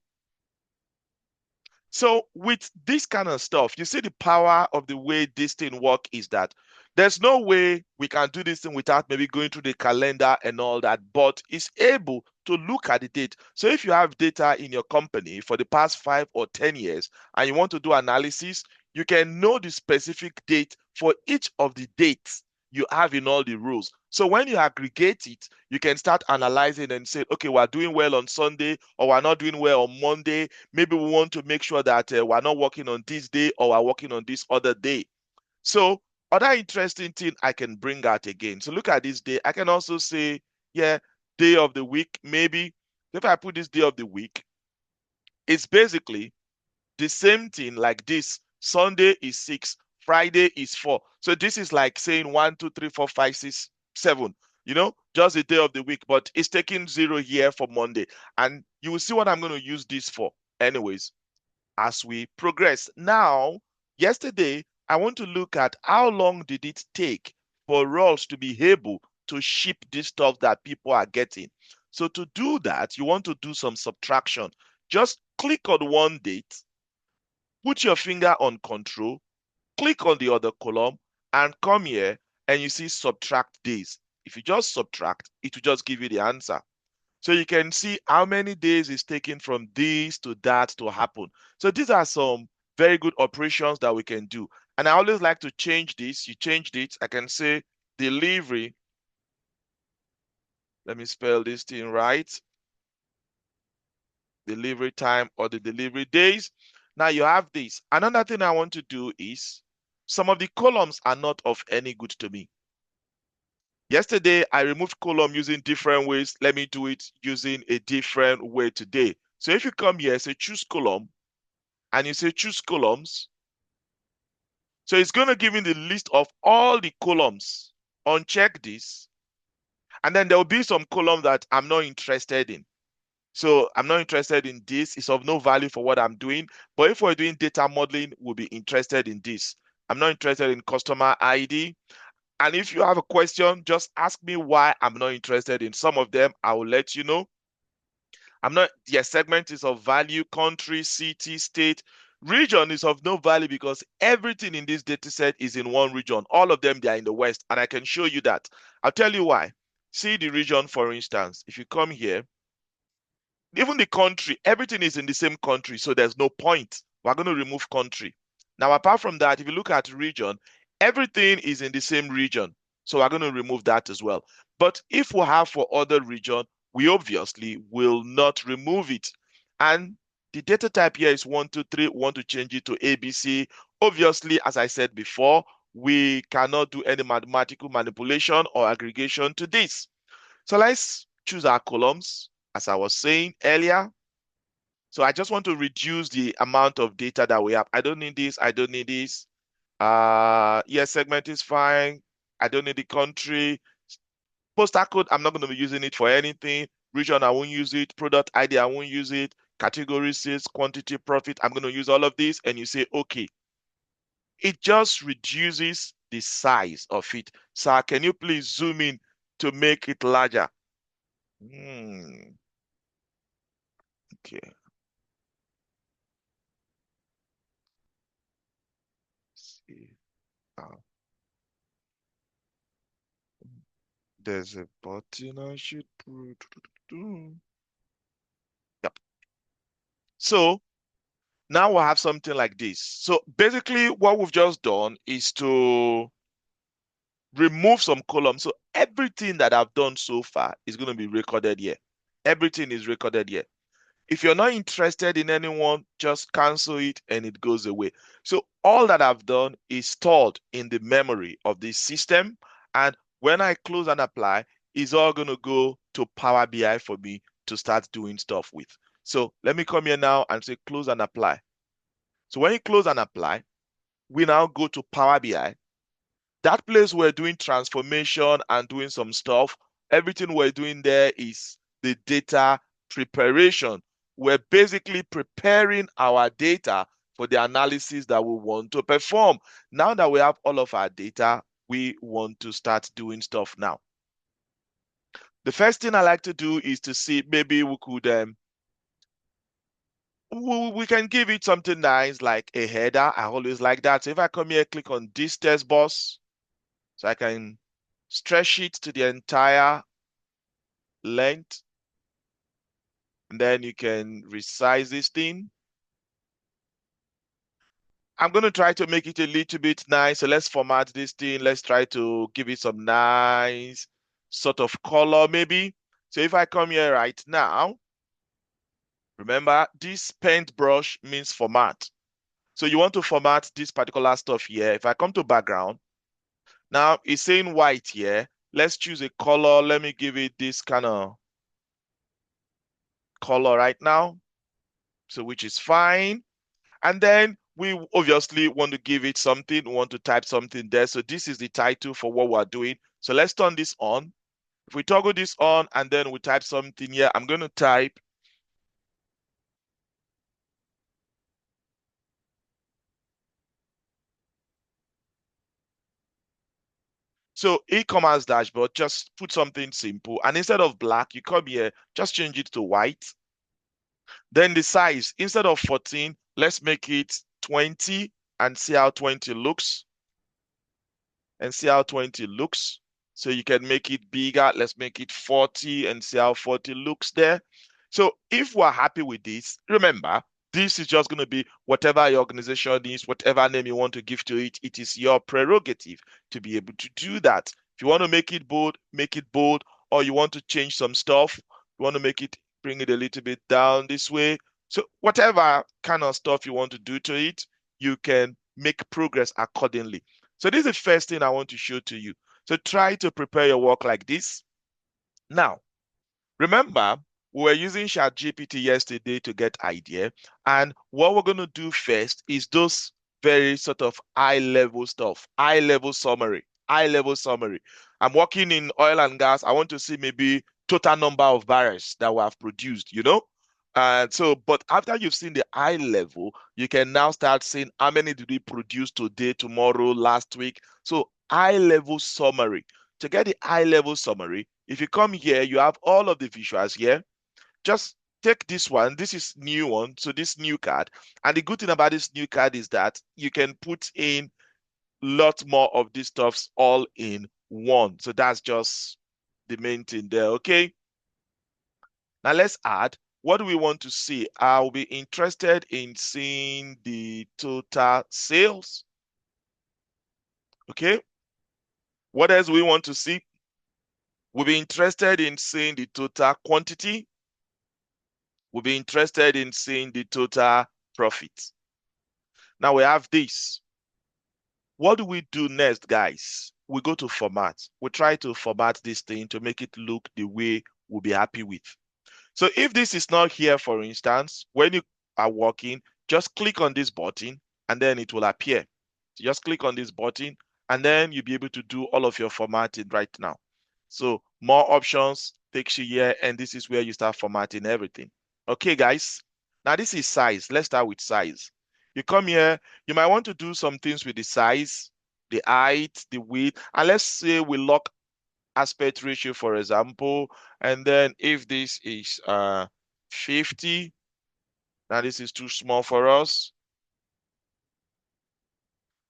So with this kind of stuff, you see the power of the way this thing works is that there's no way we can do this thing without maybe going through the calendar and all that, but it's able to look at the date. So if you have data in your company for the past 5 or 10 years and you want to do analysis, you can know the specific date for each of the dates you have in all the rows. So when you aggregate it, you can start analyzing and say, okay, we're doing well on Sunday, or we're not doing well on Monday. Maybe we want to make sure that we're not working on this day, or we're working on this other day. So other interesting thing I can bring out again. So look at this day. I can also say, yeah, day of the week, maybe. If I put this day of the week, it's basically the same thing like this. Sunday is 6, Friday is 4. So this is like saying 1, 2, 3, 4, 5, 6, 7. Just a day of the week, but it's taking 0 here for Monday. And you will see what I'm going to use this for. Anyways, as we progress. Now, yesterday, I want to look at how long did it take for us to be able to ship this stuff that people are getting. So to do that, you want to do some subtraction. Just click on one date, put your finger on control, click on the other column, and come here and you see subtract days. If you just subtract, it will just give you the answer. So you can see how many days it's taking from this to that to happen. So these are some very good operations that we can do. And I always like to change this. You changed it. I can say delivery. Let me spell this thing right. Delivery time or the delivery days. Now you have this. Another thing I want to do is some of the columns are not of any good to me. Yesterday, I removed column using different ways. Let me do it using a different way today. So if you come here, say choose column, and you say choose columns. So it's going to give me the list of all the columns. Uncheck this. And then there will be some column that I'm not interested in. So I'm not interested in this. It's of no value for what I'm doing. But if we're doing data modeling, we'll be interested in this. I'm not interested in customer ID. And if you have a question, just ask me why I'm not interested in some of them. I will let you know. I'm not, their segment is of value, country, city, state. Region is of no value because everything in this data set is in one region. All of them, they are in the West, and I can show you that. I'll tell you why. See the region, for instance. If you come here, even the country, everything is in the same country, so there's no point. We're going to remove country. Now, apart from that, if you look at region, everything is in the same region, so we're going to remove that as well. But if we have for other region, we obviously will not remove it. And the data type here is 1, 2, 3. We want to change it to ABC. Obviously, as I said before, we cannot do any mathematical manipulation or aggregation to this. So let's choose our columns, as I was saying earlier. So I just want to reduce the amount of data that we have. I don't need this. I don't need this. Yes, segment is fine. I don't need the country. Postal code, I'm not going to be using it for anything. Region, I won't use it. Product ID, I won't use it. Category, sales, quantity, profit, I'm going to use all of this. And you say, okay. It just reduces the size of it. So can you please zoom in to make it larger? Okay. See. Uh, there's a button I should put. Yep. So now we'll have something like this. So basically, what we've just done is to remove some columns. So everything that I've done so far is going to be recorded here. Everything is recorded here. If you're not interested in anyone, just cancel it and it goes away. So all that I've done is stored in the memory of this system. And when I close and apply, it's all going to go to Power BI for me to start doing stuff with. So let me come here now and say close and apply. So when you close and apply, we now go to Power BI. That place we're doing transformation and doing some stuff, everything we're doing there is the data preparation. We're basically preparing our data for the analysis that we want to perform. Now that we have all of our data, we want to start doing stuff now. The first thing I like to do is to see maybe we could we can give it something nice like a header. I always like that. So if I come here, click on this test box, so I can stretch it to the entire length. And then you can resize this thing. I'm going to try to make it a little bit nice. So let's format this thing. Let's try to give it some nice sort of color maybe. So if I come here right now, remember this paintbrush means format. So you want to format this particular stuff here. If I come to background, now it's saying white here. Let's choose a color. Let me give it this kind of color right now. So which is fine. And then we obviously want to give it something. We want to type something there. So this is the title for what we're doing. So let's turn this on. If we toggle this on and then we type something here, I'm going to type. So e-commerce dashboard, just put something simple. And instead of black, you come here, just change it to white. Then the size, instead of 14, let's make it 20 and see how 20 looks. And see how 20 looks. So you can make it bigger. Let's make it 40 and see how 40 looks there. So if we're happy with this, remember, this is just going to be whatever your organization is, whatever name you want to give to it. It is your prerogative to be able to do that. If you want to make it bold, or you want to change some stuff, you want to make it, bring it a little bit down this way. So whatever kind of stuff you want to do to it, you can make progress accordingly. So this is the first thing I want to show to you. So try to prepare your work like this. Now, remember, we were using ChatGPT yesterday to get idea. And what we're going to do first is those very sort of high-level stuff, high-level summary, high-level summary. I'm working in oil and gas. I want to see maybe total number of barrels that we have produced, you know? And so, but after you've seen the high level, you can now start saying how many did we produce today, tomorrow, last week. So high level summary. To get the high level summary, if you come here, you have all of the visuals here. Just take this one. This is new one. So this new card. And the good thing about this new card is that you can put in lots more of these stuffs all in one. So that's just the main thing there. Okay. Now let's add. What do we want to see? I'll be interested in seeing the total sales. Okay. What else we want to see? We'll be interested in seeing the total quantity. We'll be interested in seeing the total profit. Now we have this. What do we do next, guys? We go to format. We try to format this thing to make it look the way we'll be happy with. So if this is not here, for instance, when you are working, just click on this button and then it will appear. So just click on this button and then you'll be able to do all of your formatting right now. So more options takes you here and this is where you start formatting everything. Okay, guys. Now this is size. Let's start with size. You come here, you might want to do some things with the size, the height, the width, and let's say we lock aspect ratio, for example, and then if this is 50, now this is too small for us.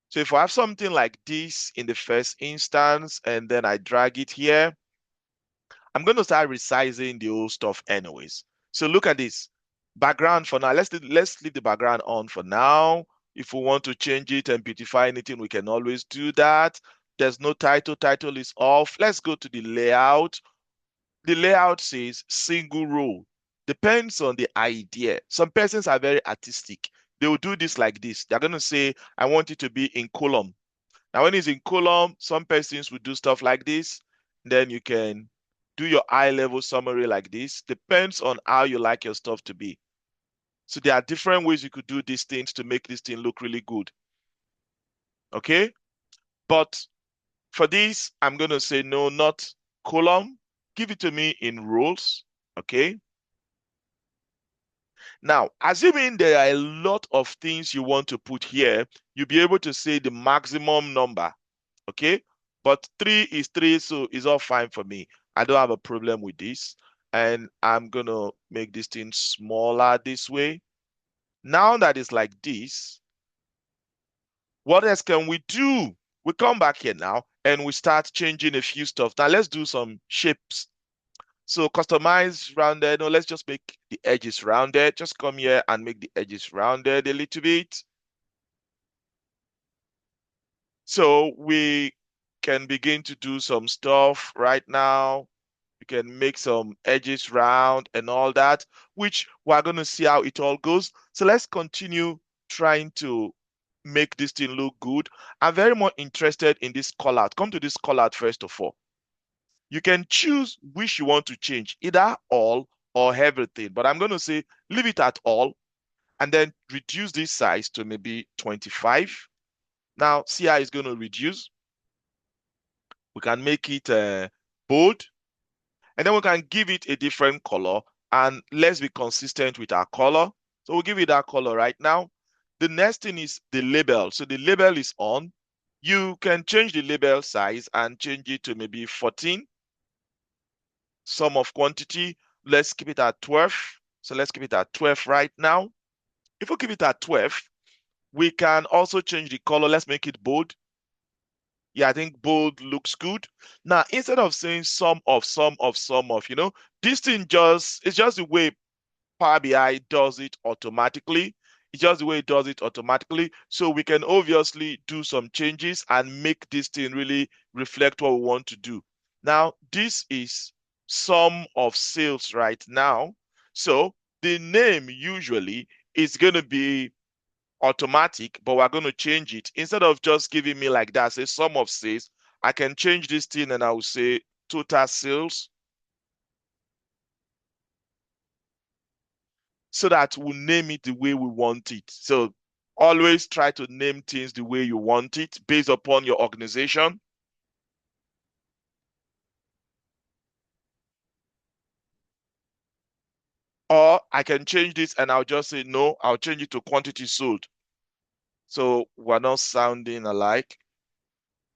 So if I have something like this in the first instance, and then I drag it here, I'm going to start resizing the old stuff anyways. So look at this. Background for now. Let's leave the background on for now. If we want to change it and beautify anything, we can always do that. There's no title. Title is off. Let's go to the layout. The layout says single row. Depends on the idea. Some persons are very artistic. They will do this like this. They're going to say, I want it to be in column. Now, when it's in column, some persons will do stuff like this. Then you can do your high level summary like this. Depends on how you like your stuff to be. So there are different ways you could do these things to make this thing look really good. Okay? But for this, I'm going to say no, not column. Give it to me in rows. Okay? Now, assuming there are a lot of things you want to put here, you'll be able to say the maximum number. Okay? But 3 is 3, so it's all fine for me. I don't have a problem with this. And I'm going to make this thing smaller this way. Now that it's like this, what else can we do? We come back here now and we start changing a few stuff. Now let's do some shapes. So customize rounded. No, let's just make the edges rounded. Just come here and make the edges rounded a little bit. So we can begin to do some stuff right now. We can make some edges round and all that, which we're going to see how it all goes. So let's continue trying to make this thing look good. I'm very much interested in this call out. Come to this call out first of all. You can choose which you want to change, either all or everything. But I'm going to say leave it at all and then reduce this size to maybe 25. Now, see how it's going to reduce. We can make it bold, and then we can give it a different color, and let's be consistent with our color. So we'll give it that color right now. The next thing is the label. So the label is on. You can change the label size and change it to maybe 14. Sum of quantity, let's keep it at 12. So let's keep it at 12 right now. If we keep it at 12, we can also change the color. Let's make it bold. Yeah, I think bold looks good. Now, instead of saying sum of, this thing it's just the way Power BI does it automatically. It's just the way it does it automatically. So we can obviously do some changes and make this thing really reflect what we want to do. Now, this is sum of sales right now. So the name usually is going to be automatic, but we're going to change it. Instead of just giving me like that, say sum of sales, I can change this thing and I will say total sales, so that we'll name it the way we want it. So always try to name things the way you want it based upon your organization. Or I can change this and I'll just say, no, I'll change it to quantity sold. So we're not sounding alike.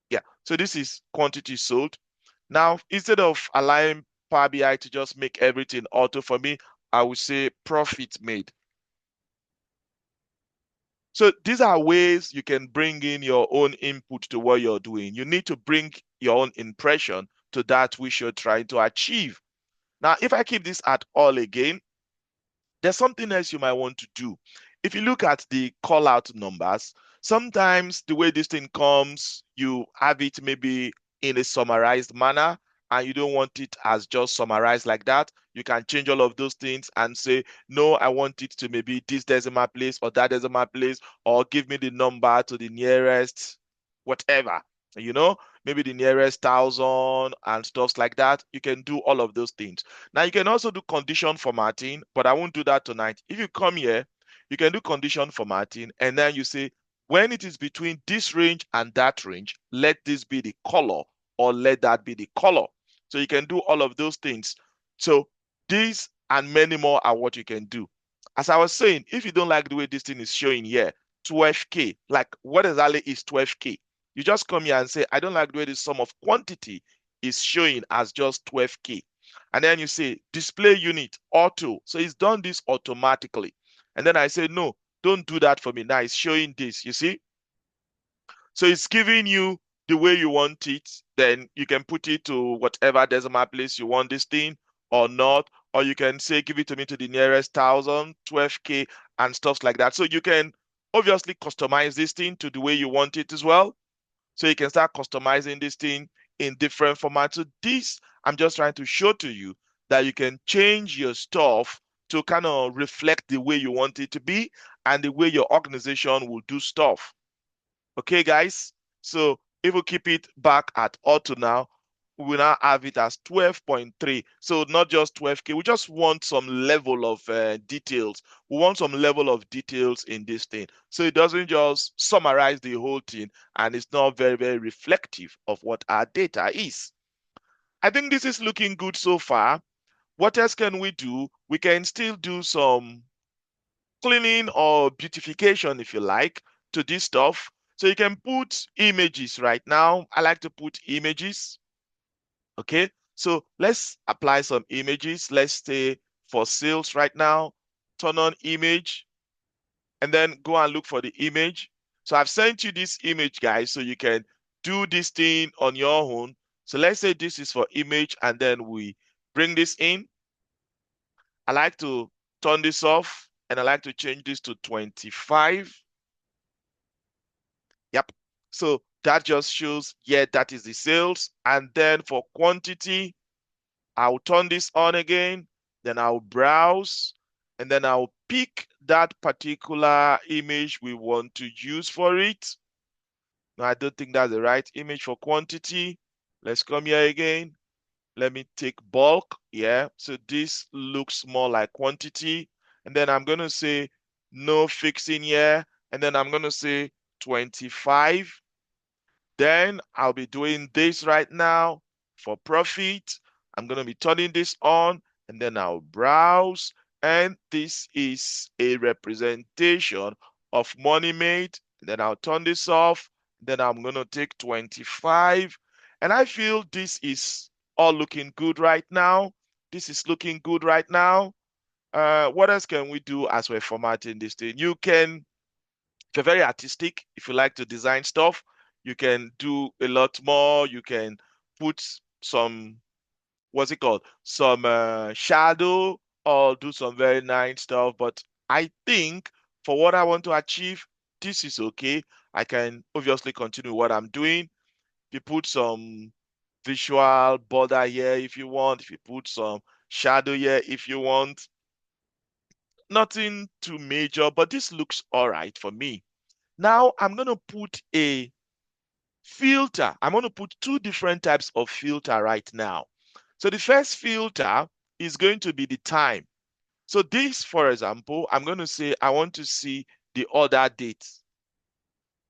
Yeah, so this is quantity sold. Now, instead of allowing Power BI to just make everything auto for me, I would say profit made. So these are ways you can bring in your own input to what you're doing. You need to bring your own impression to that which you're trying to achieve. Now, if I keep this at all again, there's something else you might want to do. If you look at the call out numbers, sometimes the way this thing comes, you have it maybe in a summarized manner, and you don't want it as just summarized like that. You can change all of those things and say, no, I want it to maybe this decimal place or that decimal place, or give me the number to the nearest whatever, you know, maybe the nearest thousand and stuff like that. You can do all of those things. Now you can also do condition formatting, but I won't do that tonight. If you come here, you can do condition formatting, and then you say, when it is between this range and that range, let this be the color, or let that be the color. So you can do all of those things. So these and many more are what you can do. As I was saying, if you don't like the way this thing is showing here, 12K, like what exactly is 12K? You just come here and say, I don't like the way the sum of quantity is showing as just 12K. And then you say display unit auto. So it's done this automatically. And then I say, no, don't do that for me. Now it's showing this, you see? So it's giving you the way you want it. Then you can put it to whatever decimal place you want this thing or not. Or you can say, give it to me to the nearest thousand, 12K, and stuff like that. So you can obviously customize this thing to the way you want it as well. So you can start customizing this thing in different formats. So this, I'm just trying to show to you that you can change your stuff to kind of reflect the way you want it to be and the way your organization will do stuff. Okay, guys? So if we keep it back at auto now, we will now have it as 12.3. So not just 12K, we just want some level of details. We want some level of details in this thing. So it doesn't just summarize the whole thing, and it's not very, very reflective of what our data is. I think this is looking good so far. What else can we do? We can still do some cleaning or beautification, if you like, to this stuff. So you can put images right now. I like to put images. Okay, so let's apply some images. Let's stay for sales right now. Turn on image and then go and look for the image. So I've sent you this image, guys, so you can do this thing on your own. So let's say this is for image and then we bring this in. I like to turn this off and I like to change this to 25. Yep. So That just shows, yeah, that is the sales. And then for quantity, I'll turn this on again, then I'll browse, and then I'll pick that particular image we want to use for it. No, I don't think that's the right image for quantity. Let's come here again. Let me take bulk. Yeah, so this looks more like quantity. And then I'm going to say no fixing here. And then I'm going to say 25. Then I'll be doing this right now for profit. I'm going to be turning this on and then I'll browse. And this is a representation of money made. Then I'll turn this off. Then I'm going to take 25. And I feel this is all looking good right now. This is looking good right now. What else can we do as we're formatting this thing? You can, if you're very artistic, if you like to design stuff, you can do a lot more. You can put some, what's it called? Some shadow or do some very nice stuff. But I think for what I want to achieve, this is okay. I can obviously continue what I'm doing. If you put some visual border here if you want, if you put some shadow here if you want, nothing too major, but this looks all right for me. Now I'm going to put a filter. I'm going to put two different types of filter right now. So the first filter is going to be the time. So this, for example, I'm going to say I want to see the order date.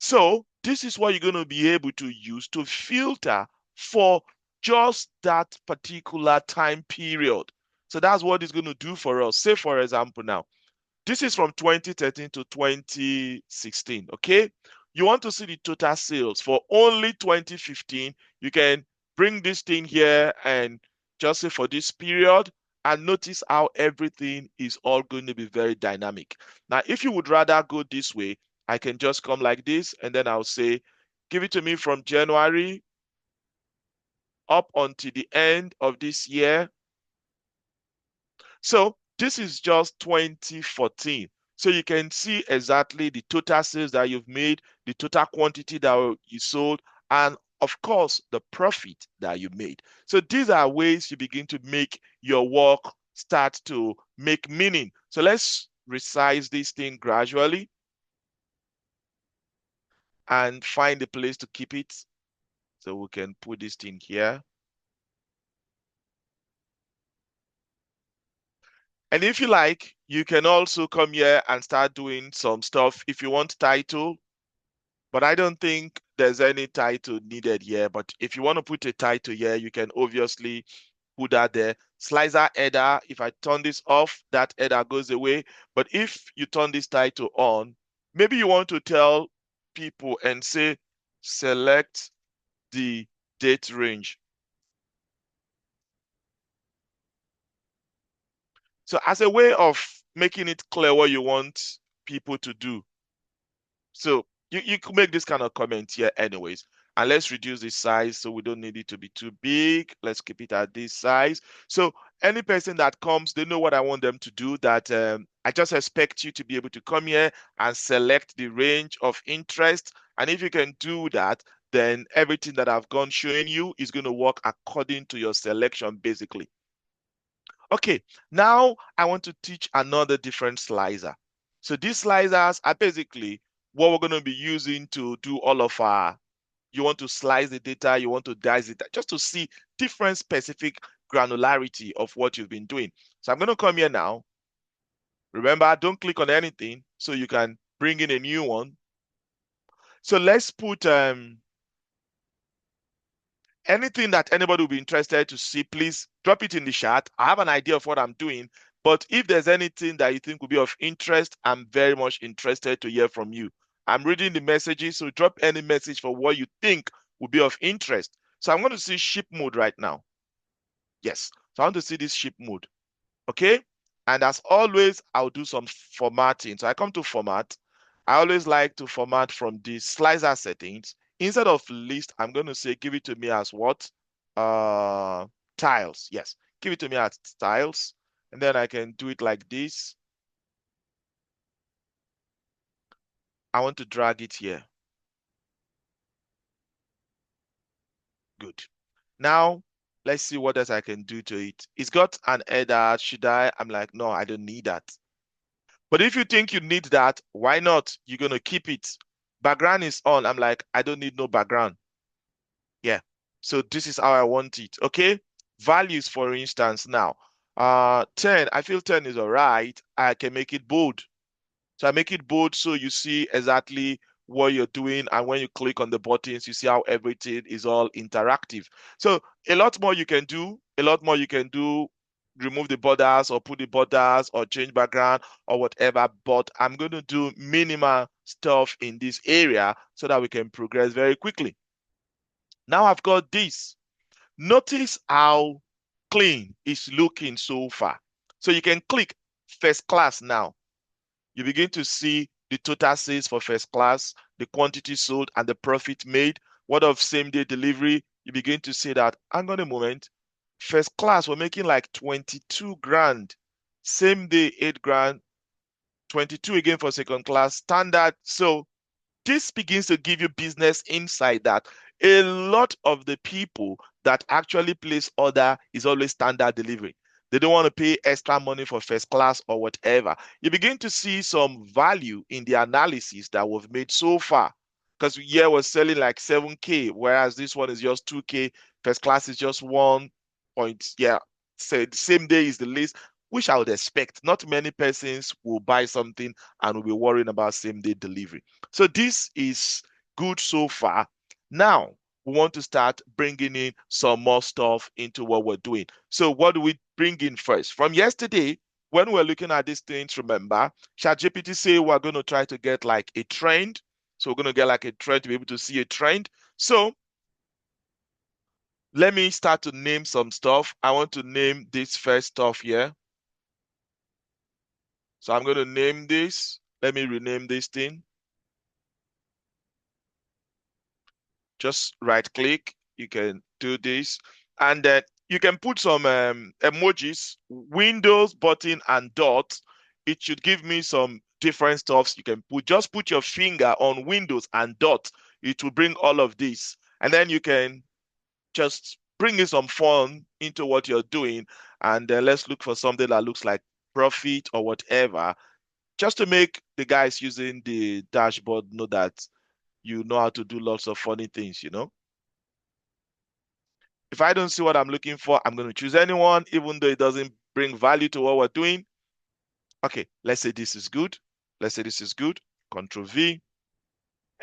So this is what you're going to be able to use to filter for just that particular time period. So that's what it's going to do for us. Say, for example, now, this is from 2013 to 2016, okay? You want to see the total sales for only 2015. You can bring this thing here and just say for this period, and notice how everything is all going to be very dynamic. Now, if you would rather go this way, I can just come like this, and then I'll say, give it to me from January up until the end of this year. So this is just 2014. So you can see exactly the total sales that you've made, the total quantity that you sold, and of course, the profit that you made. So these are ways you begin to make your work start to make meaning. So let's resize this thing gradually and find a place to keep it. So we can put this thing here. And if you like, you can also come here and start doing some stuff. If you want title, but I don't think there's any title needed here. But if you want to put a title here, you can obviously put that there. Slicer header, if I turn this off, that header goes away. But if you turn this title on, maybe you want to tell people and say, select the date range. So as a way of making it clear what you want people to do. So you could make this kind of comment here anyways. And let's reduce the size so we don't need it to be too big. Let's keep it at this size. So any person that comes, they know what I want them to do, that I just expect you to be able to come here and select the range of interest. And if you can do that, then everything that I've gone showing you is going to work according to your selection, basically. Okay, now I want to teach another different slicer. So these slicers are basically what we're going to be using to do all of our, you want to slice the data, you want to dice it, just to see different specific granularity of what you've been doing. So I'm going to come here now. Remember, don't click on anything so you can bring in a new one. So let's put anything that anybody will be interested to see, please drop it in the chat. I have an idea of what I'm doing, but if there's anything that you think will be of interest, I'm very much interested to hear from you. I'm reading the messages, so drop any message for what you think will be of interest. So I'm going to see ship mode right now. Yes, so I want to see this ship mode. Okay, and as always, I'll do some formatting. So I come to format. I always like to format from the slicer settings. Instead of list, I'm going to say give it to me as what? Tiles. Yes, give it to me as tiles. And then I can do it like this. I want to drag it here. Now, let's see what else I can do to it. It's got an header. Should I? I'm like, no, I don't need that. But if you think you need that, why not? You're going to keep it. Background is on. I'm like, I don't need no background. Yeah. So this is how I want it. Okay. Values, for instance, now. 10, I feel 10 is all right. I can make it bold. So I make it bold so you see exactly what you're doing. And when you click on the buttons, you see how everything is all interactive. So a lot more you can do, a lot more you can do, remove the borders or put the borders or change background or whatever. But I'm going to do minimal stuff in this area so that we can progress very quickly. Now I've got this. Notice how clean it's looking so far. So you can click first class now. You begin to see the total sales for first class, the quantity sold, and the profit made. What of same day delivery? You begin to see that, hang on a moment, first class, we're making like 22 grand. Same day, 8 grand, 22 again for second class, standard. So this begins to give you business insight that a lot of the people that actually place order is always standard delivery. They don't want to pay extra money for first class or whatever. You begin to see some value in the analysis that we've made so far. Because yeah, we're selling like 7K, whereas this one is just 2K. First class is just 1 point. Yeah, so the same day is the least, which I would expect. Not many persons will buy something and will be worrying about same day delivery. So this is good so far. Now we want to start bringing in some more stuff into what we're doing. So what do we bring in first? From yesterday, when we're looking at these things, remember, ChatGPT say we're going to try to get like a trend. So we're going to get like a trend to be able to see a trend. So let me start to name some stuff. I want to name this first stuff here. So I'm going to name this. Let me rename this thing. Just right click, you can do this, and then you can put some emojis, windows button and dots. It should give me some different stuffs you can put. Just put your finger on windows and dots. It will bring all of this, and then you can just bring in some fun into what you're doing, and then let's look for something that looks like profit or whatever, just to make the guys using the dashboard know that you know how to do lots of funny things. If I don't see what I'm looking for, I'm going to choose anyone, even though it doesn't bring value to what we're doing. Okay, let's say this is good. Let's say this is good. Control V,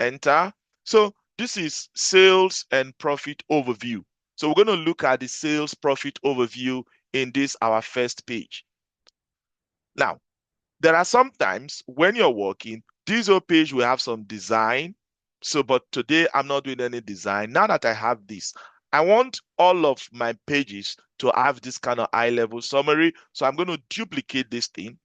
enter. So this is sales and profit overview. So we're going to look at the sales profit overview in this, our first page. Now, there are some times when you're working, this whole page will have some design. So, but today I'm not doing any design. Now that I have this, I want all of my pages to have this kind of high level summary. So I'm going to duplicate this thing.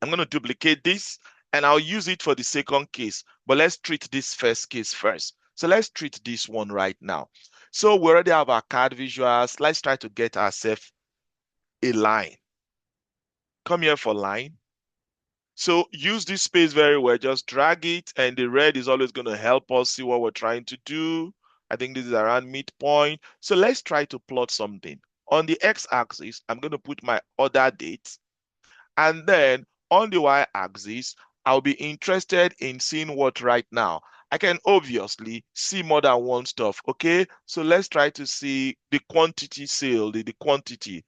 I'm going to duplicate this and I'll use it for the second case. But let's treat this first case first. So let's treat this one right now. So we already have our card visuals. Let's try to get ourselves a line. Come here for line. So use this space very well. Just drag it, and the red is always going to help us see what we're trying to do. I think this is around midpoint. So let's try to plot something. On the x-axis, I'm going to put my order date. And then on the y-axis, I'll be interested in seeing what right now. I can obviously see more than one stuff, okay? So let's try to see the quantity sale, the quantity.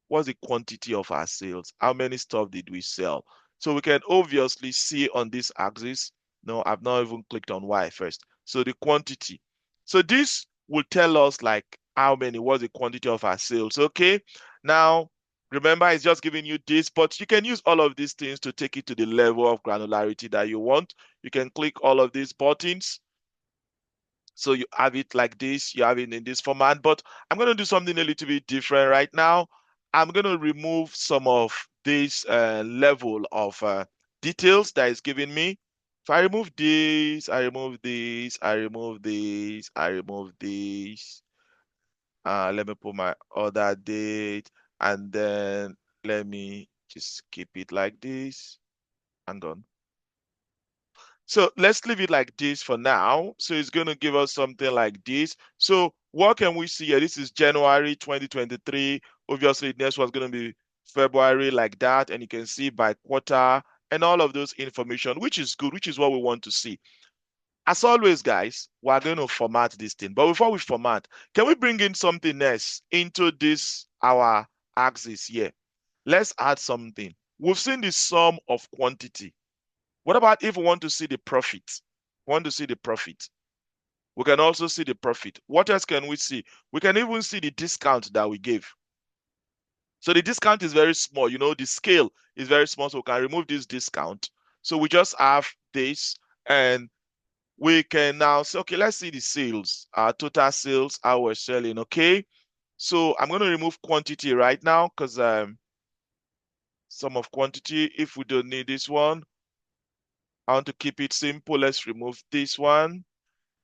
What's the quantity of our sales? How many stuff did we sell? So we can obviously see on this axis. No, I've not even clicked on Y first. So the quantity. So this will tell us like how many was the quantity of our sales. Okay. Now, remember, it's just giving you this, but you can use all of these things to take it to the level of granularity that you want. You can click all of these buttons. So you have it like this, you have it in this format, but I'm going to do something a little bit different right now. I'm going to remove some of this level of details that is giving me. If I remove this, I remove this, I remove this, I remove this. Let me put my order date, and then let me just keep it like this. Hang on. So let's leave it like this for now. So it's going to give us something like this. So What can we see here? This is January 2023. Obviously, next one's going to be February like that. And you can see by quarter and all of those information, which is good, which is what we want to see. As always, guys, we're going to format this thing. But before we format, can we bring in something else into this, our axis here? Let's add something. We've seen the sum of quantity. What about if we want to see the profit? Want to see the profit? We can also see the profit. What else can we see? We can even see the discount that we gave. So the discount is very small. The scale is very small, so we can remove this discount. So we just have this, and we can now say, okay, let's see the sales, total sales, how we're selling, okay? So I'm going to remove quantity right now because sum of quantity, if we don't need this one, I want to keep it simple. Let's remove this one.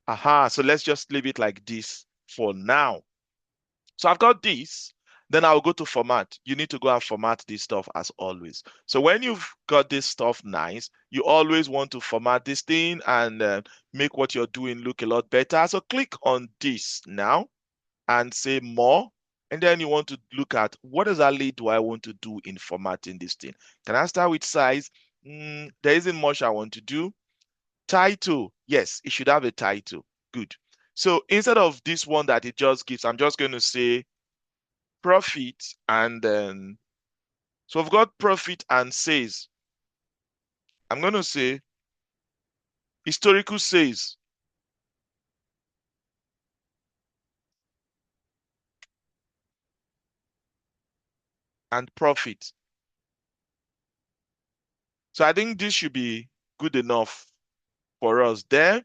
Aha, so let's just leave it like this for now. So I've got this. Then I'll go to format. You need to go and format this stuff as always. So when you've got this stuff nice, you always want to format this thing and make what you're doing look a lot better. So click on this now and say more. And then you want to look at what exactly do I want to do in formatting this thing. Can I start with size? There isn't much I want to do. Title. Yes, it should have a title. Good. So instead of this one that it just gives, I'm just going to say profit, and then so I've got profit and sales. I'm going to say historical sales and profit. So I think this should be good enough for us there,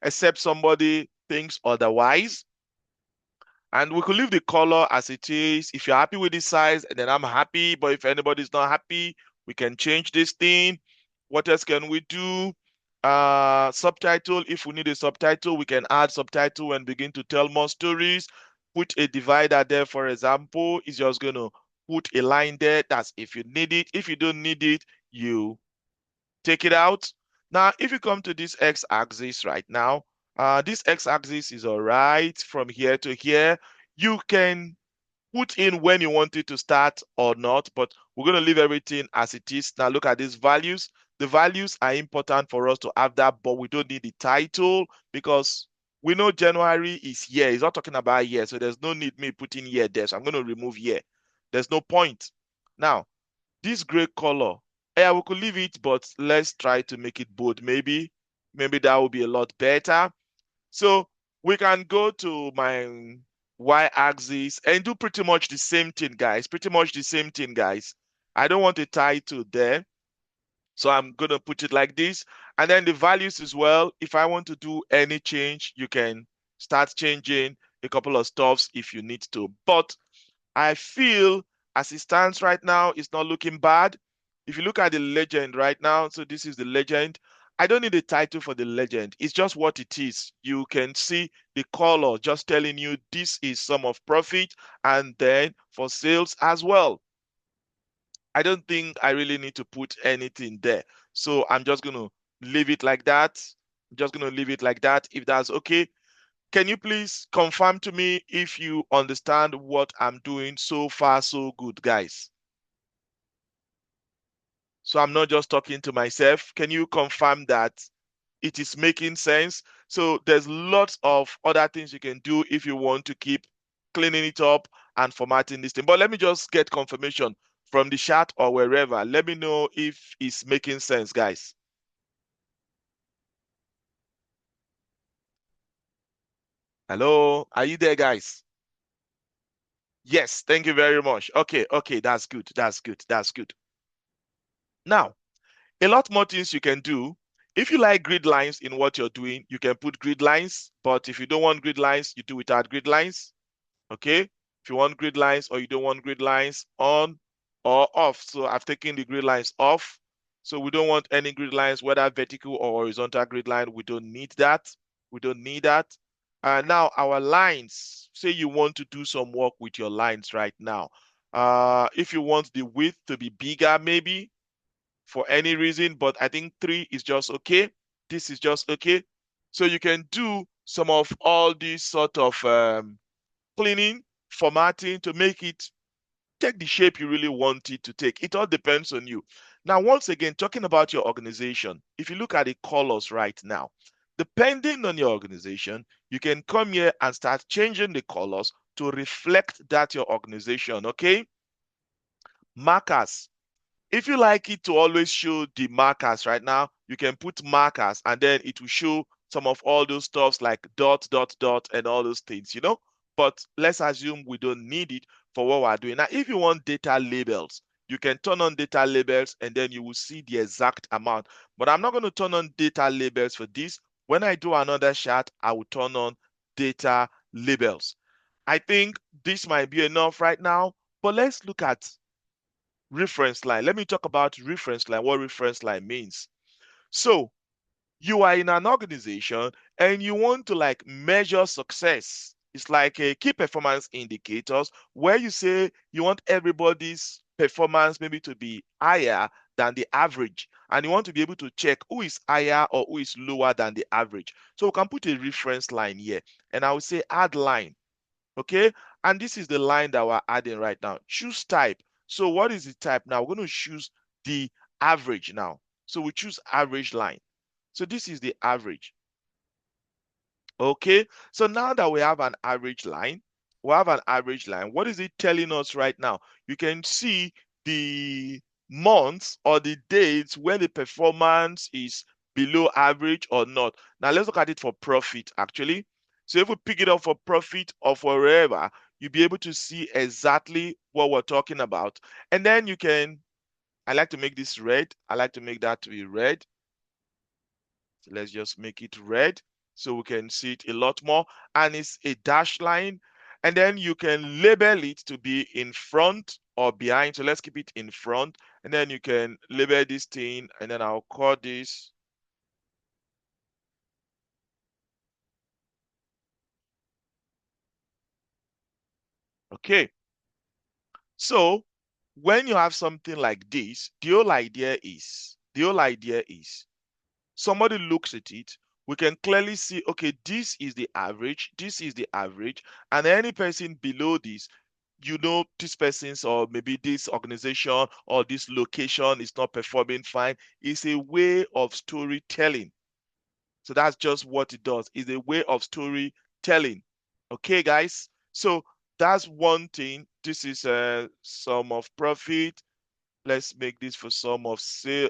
except somebody thinks otherwise. And we could leave the color as it is. If you're happy with this size, then I'm happy. But if anybody's not happy, we can change this thing. What else can we do? Subtitle. If we need a subtitle, we can add subtitle and begin to tell more stories. Put a divider there, for example. It's just going to put a line there. That's if you need it. If you don't need it, you take it out. Now, if you come to this x-axis right now, this x-axis is all right from here to here. You can put in when you want it to start or not, but we're going to leave everything as it is. Now, look at these values. The values are important for us to have that, but we don't need the title because we know January is year. It's not talking about year, so there's no need me putting year there. So I'm going to remove year. There's no point. Now, this gray color, yeah, we could leave it, but let's try to make it bold. Maybe that will be a lot better. So we can go to my y-axis and do pretty much the same thing, guys. Pretty much the same thing, guys. I don't want a title there, so I'm gonna put it like this. And then the values as well. If I want to do any change, you can start changing a couple of stuffs if you need to. But I feel as it stands right now, it's not looking bad. If you look at the legend right now, so this is the legend. I don't need a title for the legend. It's just what it is. You can see the color just telling you this is sum of profit and then for sales as well. I don't think I really need to put anything there. So I'm just going to leave it like that. I'm just going to leave it like that if that's okay. Can you please confirm to me if you understand what I'm doing so far so good, guys? So I'm not just talking to myself. Can you confirm that it is making sense? So there's lots of other things you can do if you want to keep cleaning it up and formatting this thing. But let me just get confirmation from the chat or wherever. Let me know if it's making sense, guys. Hello, are you there, guys? Yes, thank you very much. Okay, that's good. That's good. That's good. Now, a lot more things you can do. If you like grid lines in what you're doing, you can put grid lines. But if you don't want grid lines, you do without grid lines. Okay. If you want grid lines or you don't want grid lines, on or off. So I've taken the grid lines off. So we don't want any grid lines, whether vertical or horizontal grid line. We don't need that. We don't need that. Now our lines, say you want to do some work with your lines right now. If you want the width to be bigger, maybe for any reason, but I think 3 is just okay. This is just okay. So you can do some of all these sort of cleaning, formatting to make it take the shape you really want it to take. It all depends on you. Now, once again, talking about your organization, if you look at the colors right now, depending on your organization, you can come here and start changing the colors to reflect that your organization, okay? Markers. If you like it to always show the markers right now, you can put markers and then it will show some of all those stuffs like dot, dot, dot, and all those things, you know? But let's assume we don't need it for what we're doing. Now, if you want data labels, you can turn on data labels and then you will see the exact amount. But I'm not going to turn on data labels for this. When I do another chart, I will turn on data labels. I think this might be enough right now, but let's look at reference line. Let me talk about reference line, what reference line means. So you are in an organization and you want to like measure success. It's like a key performance indicators where you say you want everybody's performance maybe to be higher than the average. And you want to be able to check who is higher or who is lower than the average. So we can put a reference line here. And I will say add line. Okay, and this is the line that we're adding right now. Choose type. So what is the type now? We're going to choose the average now. So we choose average line. So this is the average. Okay, so now that we have an average line, what is it telling us right now? You can see the months or the dates when the performance is below average or not. Now let's look at it for profit actually. So if we pick it up for profit or for wherever, you'll be able to see exactly what we're talking about. And then you can, I like to make this red. I like to make that to be red. So let's just make it red so we can see it a lot more. And it's a dash line. And then you can label it to be in front or behind. So let's keep it in front. And then you can label this thing. And then I'll call this. Okay. So when you have something like this, the whole idea is somebody looks at it, we can clearly see, okay, this is the average, and any person below this, you know, this person's or maybe this organization or this location is not performing fine. It's a way of storytelling. So that's just what it does. It's a way of storytelling. Okay, guys. So that's one thing. This is a sum of profit. Let's make this for sum of sale.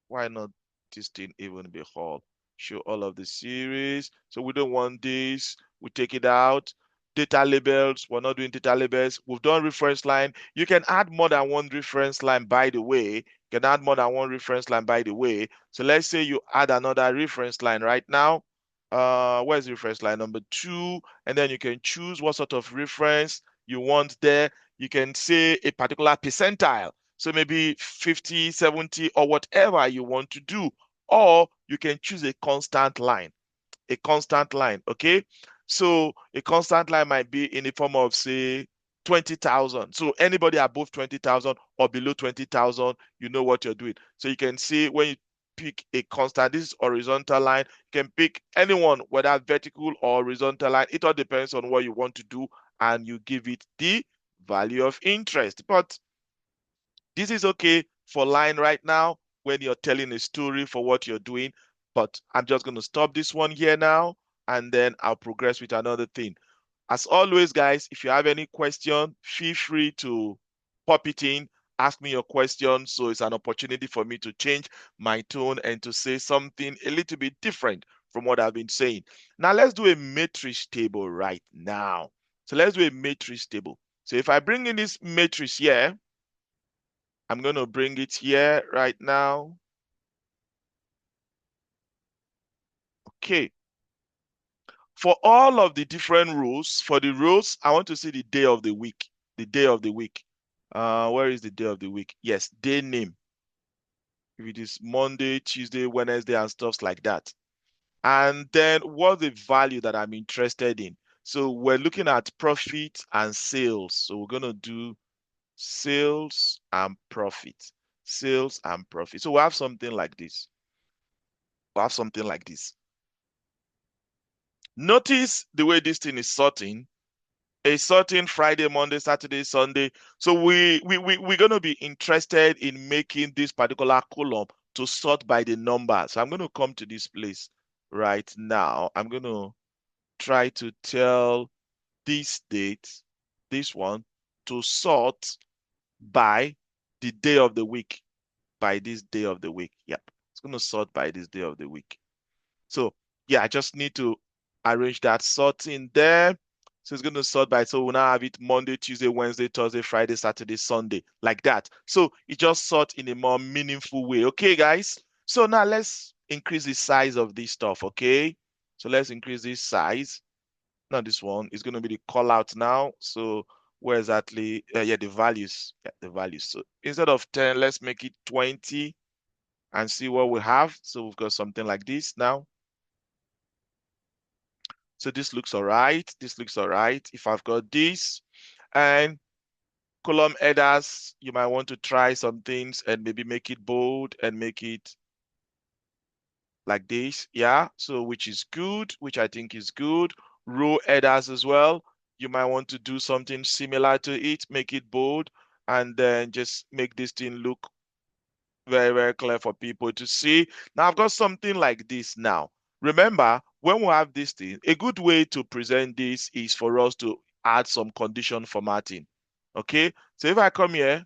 Why not this thing even be whole? Show all of the series. So we don't want this. We take it out. Data labels. We're not doing data labels. We've done reference line. You can add more than one reference line, by the way. You can add more than one reference line, by the way. So let's say you add another reference line right now. Where's reference line number 2? And then you can choose what sort of reference you want there. You can say a particular percentile. So maybe 50, 70, or whatever you want to do. Or you can choose a constant line, okay? So a constant line might be in the form of, say, 20,000. So anybody above 20,000 or below 20,000, you know what you're doing. So you can see when you pick a constant, this is horizontal line. You can pick anyone, whether vertical or horizontal line. It all depends on what you want to do, and you give it the value of interest. But this is okay for line right now when you're telling a story for what you're doing, but I'm just going to stop this one here now, and then I'll progress with another thing. As always, guys, if you have any question, feel free to pop it in, ask me your question. So it's an opportunity for me to change my tone and to say something a little bit different from what I've been saying. Now let's do a matrix table right now. So let's do a matrix table. So if I bring in this matrix here, I'm going to bring it here right now. Okay. For all of the different rows, for the rows, I want to see the day of the week. The day of the week. Where is the day of the week? Yes, day name. If it is Monday, Tuesday, Wednesday, and stuff like that. And then what's the value that I'm interested in? So we're looking at profit and sales. So we're going to do sales and profit. Sales and profit. So we have something like this. We have something like this. Notice the way this thing is sorting. a certain Friday, Monday, Saturday, Sunday. So we're going to be interested in making this particular column to sort by the number. So I'm going to come to this place right now. I'm going to try to tell this date, this one, to sort by the day of the week, by this day of the week. Yep. It's going to sort by this day of the week. So yeah, I just need to arrange that sorting there. So it's going to sort by, so we'll now have it Monday, Tuesday, Wednesday, Thursday, Friday, Saturday, Sunday, like that. So it just sort in a more meaningful way. Okay, guys? So now let's increase the size of this stuff, okay? So let's increase this size. Not this one. It's going to be the call out now. So where exactly? Yeah, the values. Yeah, the values. So instead of 10, let's make it 20 and see what we have. So we've got something like this now. So this looks all right. This looks all right. If I've got this and column headers, you might want to try some things and maybe make it bold and make it like this. Yeah. So which is good, which I think is good. Row headers as well. You might want to do something similar to it, make it bold, and then just make this thing look very, very clear for people to see. Now I've got something like this now. Remember, when we have this thing, a good way to present this is for us to add some condition formatting. Okay, so if I come here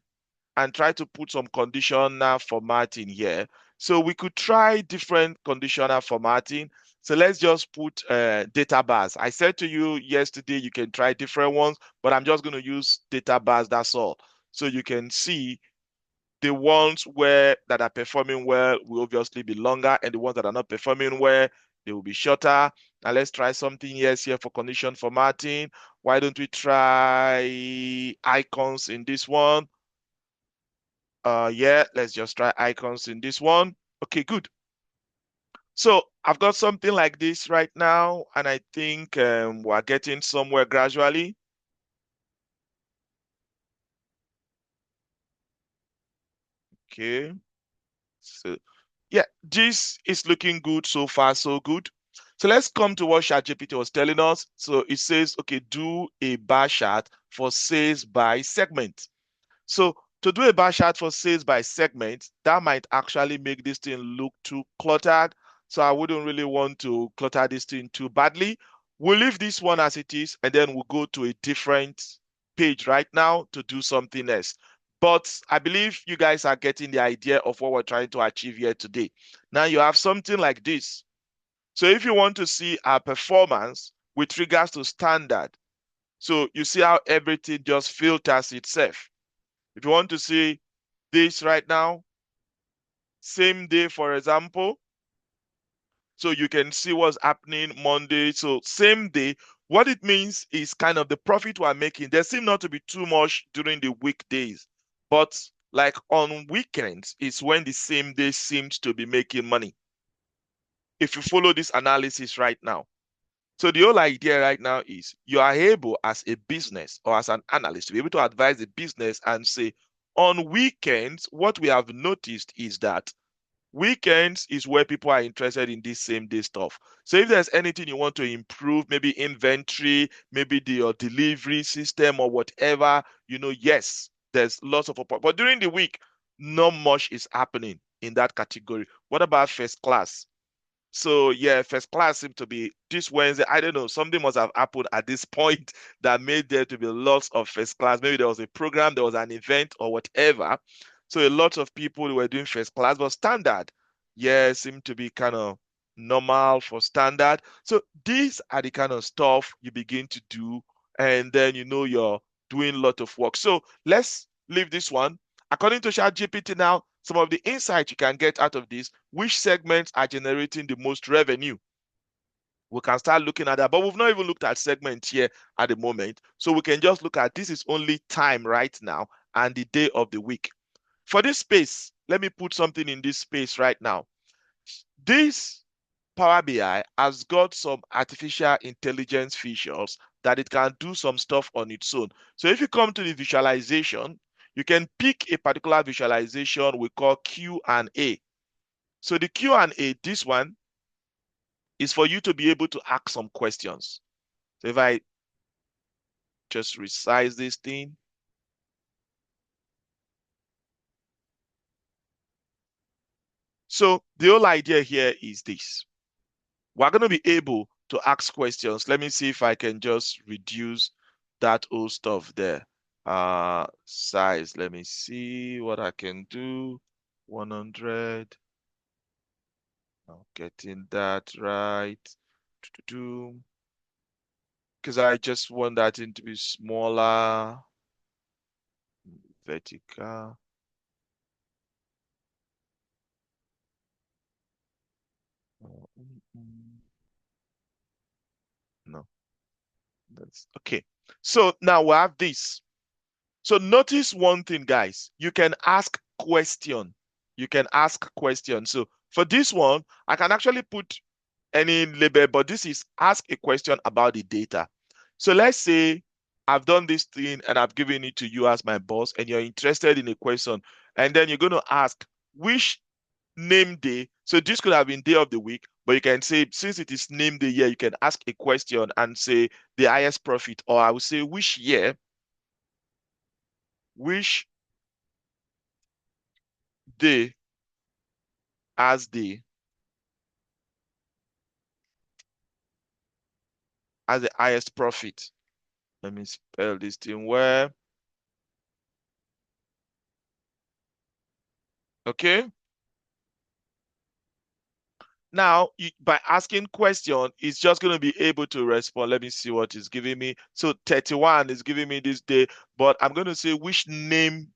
and try to put some conditional formatting here, so we could try different conditional formatting. So let's just put data bars. I said to you yesterday you can try different ones, but I'm just going to use data bars, that's all. So you can see the ones where that are performing well will obviously be longer, and the ones that are not performing well, they will be shorter. Now let's try something else here for condition formatting. Why don't we try icons in this one? Yeah, let's just try icons in this one. Okay, good. So I've got something like this right now, and I think we're getting somewhere gradually. Okay, so yeah, this is looking good so far, so good. So let's come to what ChatGPT was telling us. So it says, okay, do a bar chart for sales by segment. So to do a bar chart for sales by segment, that might actually make this thing look too cluttered. So I wouldn't really want to clutter this thing too badly. We'll leave this one as it is, and then we'll go to a different page right now to do something else. But I believe you guys are getting the idea of what we're trying to achieve here today. Now you have something like this. So if you want to see our performance with regards to standard, so you see how everything just filters itself. If you want to see this right now, same day, for example, so you can see what's happening Monday. So same day, what it means is kind of the profit we're making. There seem not to be too much during the weekdays, but like on weekends is when the same day seems to be making money. If you follow this analysis right now. So the whole idea right now is you are able as a business or as an analyst to be able to advise the business and say, on weekends, what we have noticed is that weekends is where people are interested in this same day stuff. So if there's anything you want to improve, maybe inventory, maybe your delivery system or whatever, yes, there's lots of opportunity. But during the week, not much is happening in that category. What about first class? So yeah, first class seemed to be this Wednesday. I don't know. Something must have happened at this point that made there to be lots of first class. Maybe there was a program, there was an event or whatever. So a lot of people were doing first class, but standard, yeah, seemed to be kind of normal for standard. So these are the kind of stuff you begin to do, and then you're doing a lot of work. So let's leave this one. According to ChatGPT now, some of the insights you can get out of this, which segments are generating the most revenue. We can start looking at that, but we've not even looked at segments here at the moment. So we can just look at this is only time right now and the day of the week. For this space, let me put something in this space right now. This Power BI has got some artificial intelligence features that it can do some stuff on its own. So if you come to the visualization, you can pick a particular visualization we call Q&A. So the Q&A, this one, is for you to be able to ask some questions. So if I just resize this thing. So the whole idea here is this. We're going to be able to ask questions. Let me see if I can just reduce that old stuff there. Size. Let me see what I can do. 100. I'm getting that right. Because I just want that thing to be smaller. Vertical. No, that's okay. So now we have this. So notice one thing, guys. You can ask question. You can ask question. So for this one, I can actually put any label, but this is ask a question about the data. So let's say I've done this thing and I've given it to you as my boss, and you're interested in a question, and then you're going to ask which name day. So this could have been day of the week, but you can say since it is name day year, you can ask a question and say the highest profit, or I would say which year, which day as the highest profit. Let me spell this thing well. Okay. Now, by asking question, it's just going to be able to respond. Let me see what it's giving me. So 31 is giving me this day, but I'm going to say which name,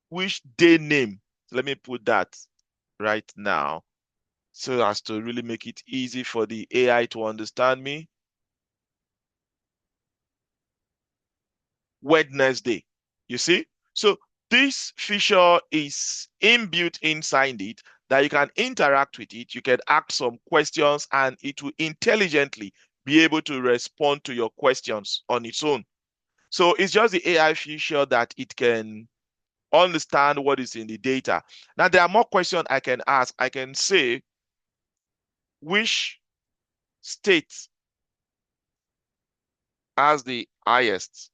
which day name. So let me put that right now so as to really make it easy for the AI to understand me. Wednesday. You see? So this feature is inbuilt inside it that you can interact with it. You can ask some questions and it will intelligently be able to respond to your questions on its own. So it's just the AI feature that it can understand what is in the data. Now, there are more questions I can ask. I can say, which state has the highest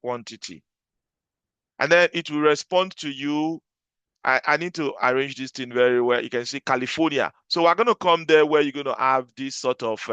quantity? And then it will respond to you. I need to arrange this thing very well. You can see California. So we're going to come there where you're going to have this sort of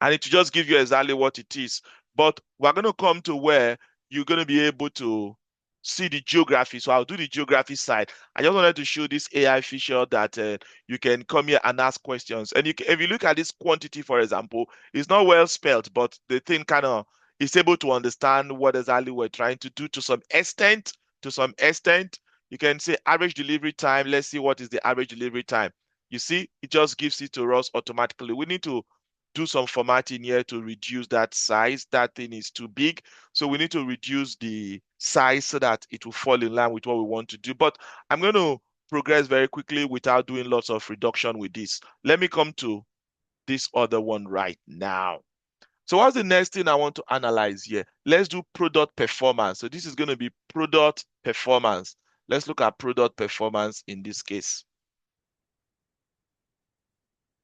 and it will just give you exactly what it is. But we're going to come to where you're going to be able to see the geography. So I'll do the geography side. I just wanted to show this AI feature that you can come here and ask questions. And if you look at this quantity, for example, it's not well spelled, but the thing kind of is able to understand what exactly we're trying to do to some extent. To some extent, you can say average delivery time. Let's see what is the average delivery time. You see, it just gives it to us automatically. We need to do some formatting here to reduce that size. That thing is too big. So we need to reduce the size so that it will fall in line with what we want to do. But I'm going to progress very quickly without doing lots of reduction with this. Let me come to this other one right now. So what's the next thing I want to analyze here? Let's do product performance. So this is going to be product performance. Let's look at product performance in this case.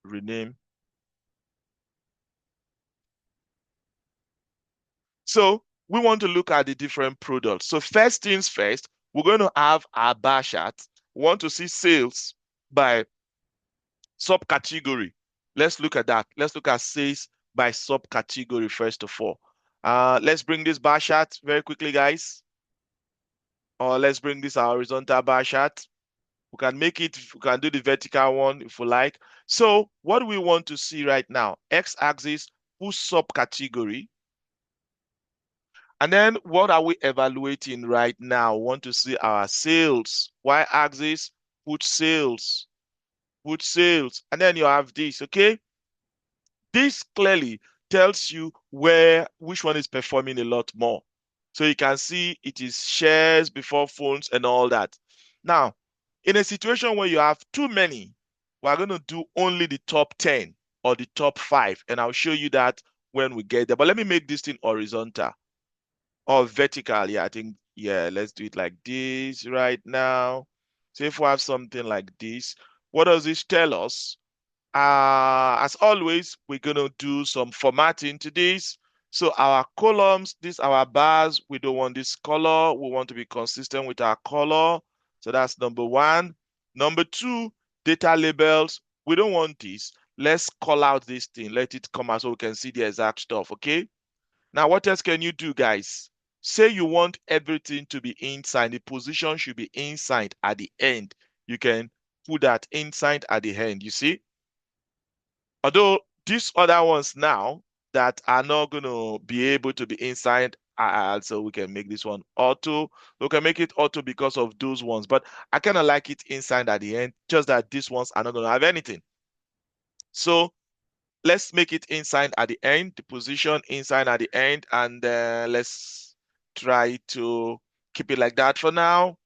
Rename. So we want to look at the different products. So first things first, we're going to have our bar chart. We want to see sales by subcategory. Let's look at that. Let's look at sales by subcategory first of all. Let's bring this bar chart very quickly, guys. Or let's bring this horizontal bar chart. We can make it, we can do the vertical one if we like. So what do we want to see right now? X-axis, full subcategory. And then what are we evaluating right now? We want to see our sales. Y-axis, put sales, put sales. And then you have this, okay? This clearly tells you which one is performing a lot more. So you can see it is shares before phones and all that. Now, in a situation where you have too many, we're going to do only the top 10 or the top 5. And I'll show you that when we get there. But let me make this thing horizontal. Or vertical, yeah, I think, yeah, let's do it like this right now. So if we have something like this, What does this tell us? As always, we're going to do some formatting to this. So our columns, these are our bars. We don't want this color. We want to be consistent with our color. So that's number one. Number two, data labels. We don't want this. Let's call out this thing. Let it come out so we can see the exact stuff, okay? Now, what else can you do, guys? Say you want everything to be inside. The position should be inside at the end. You can put that inside at the end, you see? Although these other ones now that are not going to be able to be inside, so we can make this one auto. We can make it auto because of those ones, but I kind of like it inside at the end, just that these ones are not going to have anything. So let's make it inside at the end, the position inside at the end, and let's try to keep it like that for now.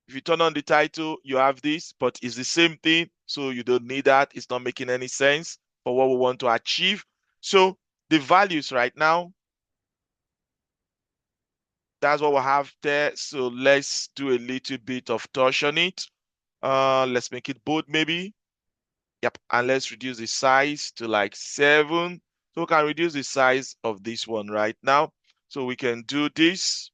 If you turn on the title, you have this, but it's the same thing. So you don't need that. It's not making any sense for what we want to achieve. So the values right now, that's what we have there. So let's do a little bit of touch on it. Let's make it bold maybe. Yep. And let's reduce the size to like 7. So we can reduce the size of this one right now. So we can do this.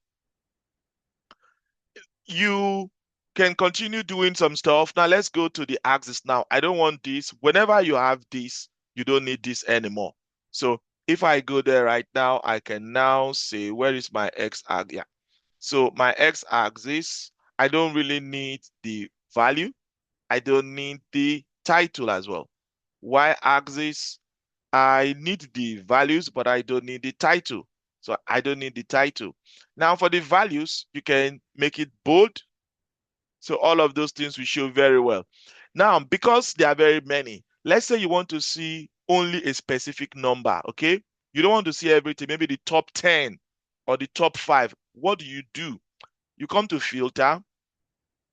You can continue doing some stuff. Now let's go to the axis now. I don't want this. Whenever you have this, you don't need this anymore. So if I go there right now, I can now say, where is my x-axis? Yeah. So my x-axis, I don't really need the value. I don't need the title as well. Y-axis, I need the values, but I don't need the title. So I don't need the title. Now for the values, you can make it bold. So all of those things will show very well. Now, because there are very many, let's say you want to see only a specific number, okay? You don't want to see everything, maybe the top 10 or the top 5. What do? You come to filter.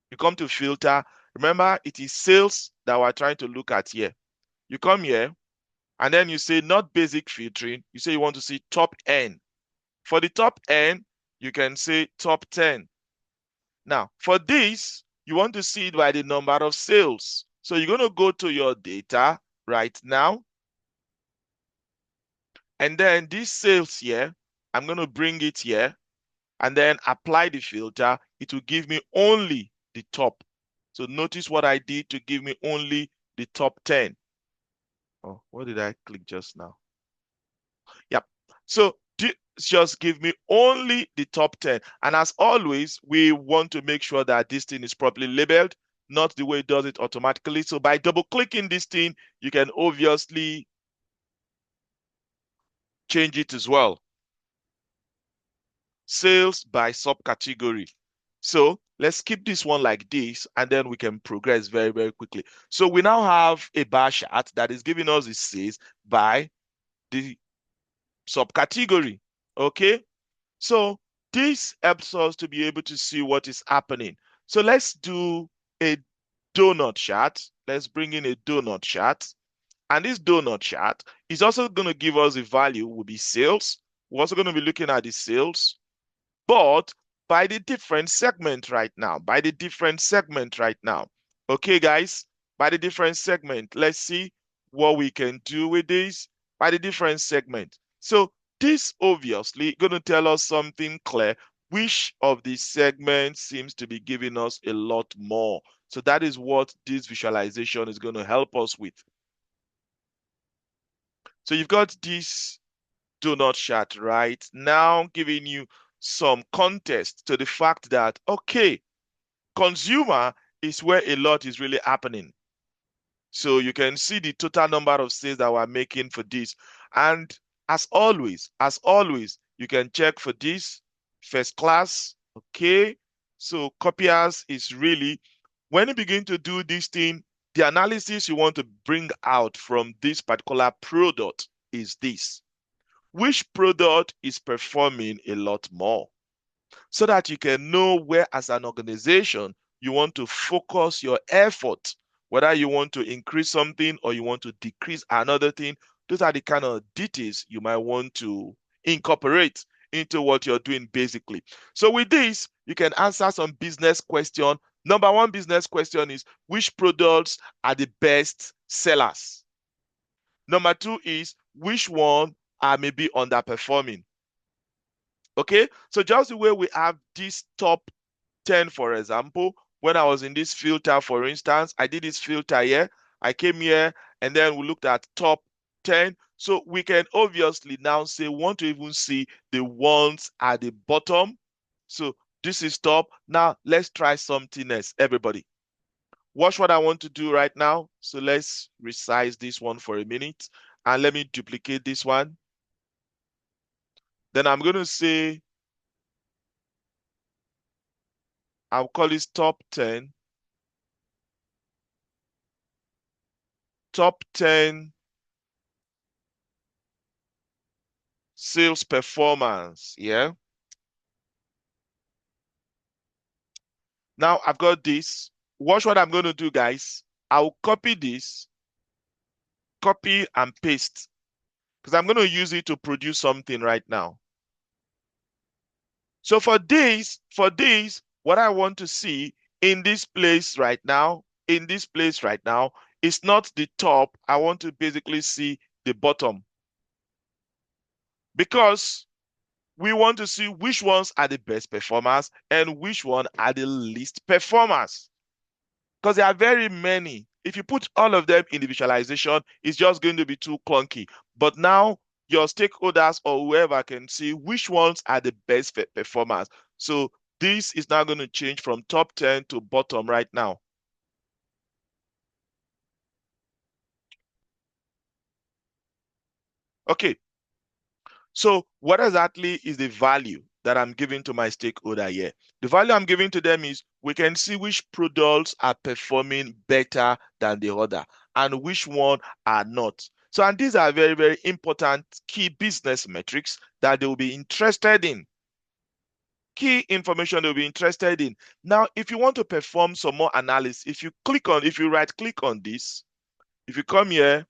You come to filter. Remember, it is sales that we're trying to look at here. You come here, and then you say not basic filtering. You say you want to see top N. For the top N, you can say top 10. Now, for this, you want to see it by the number of sales. So you're going to go to your data right now. And then this sales here, I'm going to bring it here and then apply the filter. It will give me only the top. So notice what I did to give me only the top 10. Oh, what did I click just now? Yep. So just give me only the top 10. And as always, we want to make sure that this thing is properly labeled, not the way it does it automatically. So by double clicking this thing, you can obviously change it as well. Sales by subcategory. So let's keep this one like this, and then we can progress very, very quickly. So we now have a bar chart that is giving us the sales by the subcategory. Okay, so this helps us to be able to see what is happening. So let's do a donut chart. Let's bring in a donut chart. And this donut chart is also going to give us a value, will be sales. We're also going to be looking at the sales, but by the different segment right now, by the different segment right now. Okay, guys, by the different segment, let's see what we can do with this by the different segment. So this obviously going to tell us something clear. Which of these segments seems to be giving us a lot more? So that is what this visualization is going to help us with. So you've got this donut chart right now giving you some context to the fact that, okay, consumer is where a lot is really happening. So you can see the total number of sales that we're making for this. And as always, you can check for this first class. Okay. So copiers is really, when you begin to do this thing, the analysis you want to bring out from this particular product is this. Which product is performing a lot more? So that you can know where as an organization you want to focus your effort, whether you want to increase something or you want to decrease another thing. Those are the kind of details you might want to incorporate into what you're doing basically. So with this, you can answer some business question Number one business question is, which products are the best sellers? Number two is, which one are maybe underperforming? Okay, so just the way we have this top 10, for example, when I was in this filter, for instance, I did this filter here. I came here and then we looked at top 10. So we can obviously now say, want to even see the ones at the bottom. So this is top. Now let's try something else, everybody. Watch what I want to do right now. So let's resize this one for a minute and let me duplicate this one. Then I'm going to say, I'll call this top 10. Top 10 sales performance. Yeah. Now I've got this. Watch what I'm going to do, guys. I'll copy this, copy and paste, because I'm going to use it to produce something right now. So for this, what I want to see in this place right now, it's not the top. I want to basically see the bottom, because we want to see which ones are the best performers and which one are the least performers. Because there are very many. If you put all of them in the visualization, it's just going to be too clunky. But now your stakeholders or whoever can see which ones are the best performers. So this is now going to change from top 10 to bottom right now. Okay, so what exactly is the value that I'm giving to my stakeholder here? The value I'm giving to them is, we can see which products are performing better than the other and which one are not. So, and these are very, very important key business metrics that they will be interested in. Key information they'll be interested in. Now, if you want to perform some more analysis, if you right click on this, if you come here,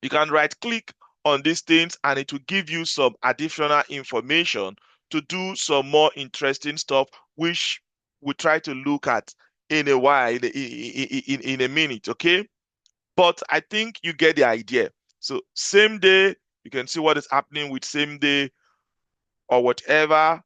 you can right click on these things and it will give you some additional information to do some more interesting stuff, which we try to look at in a while, in a minute, okay? But I think you get the idea. So same day, you can see what is happening with same day or whatever.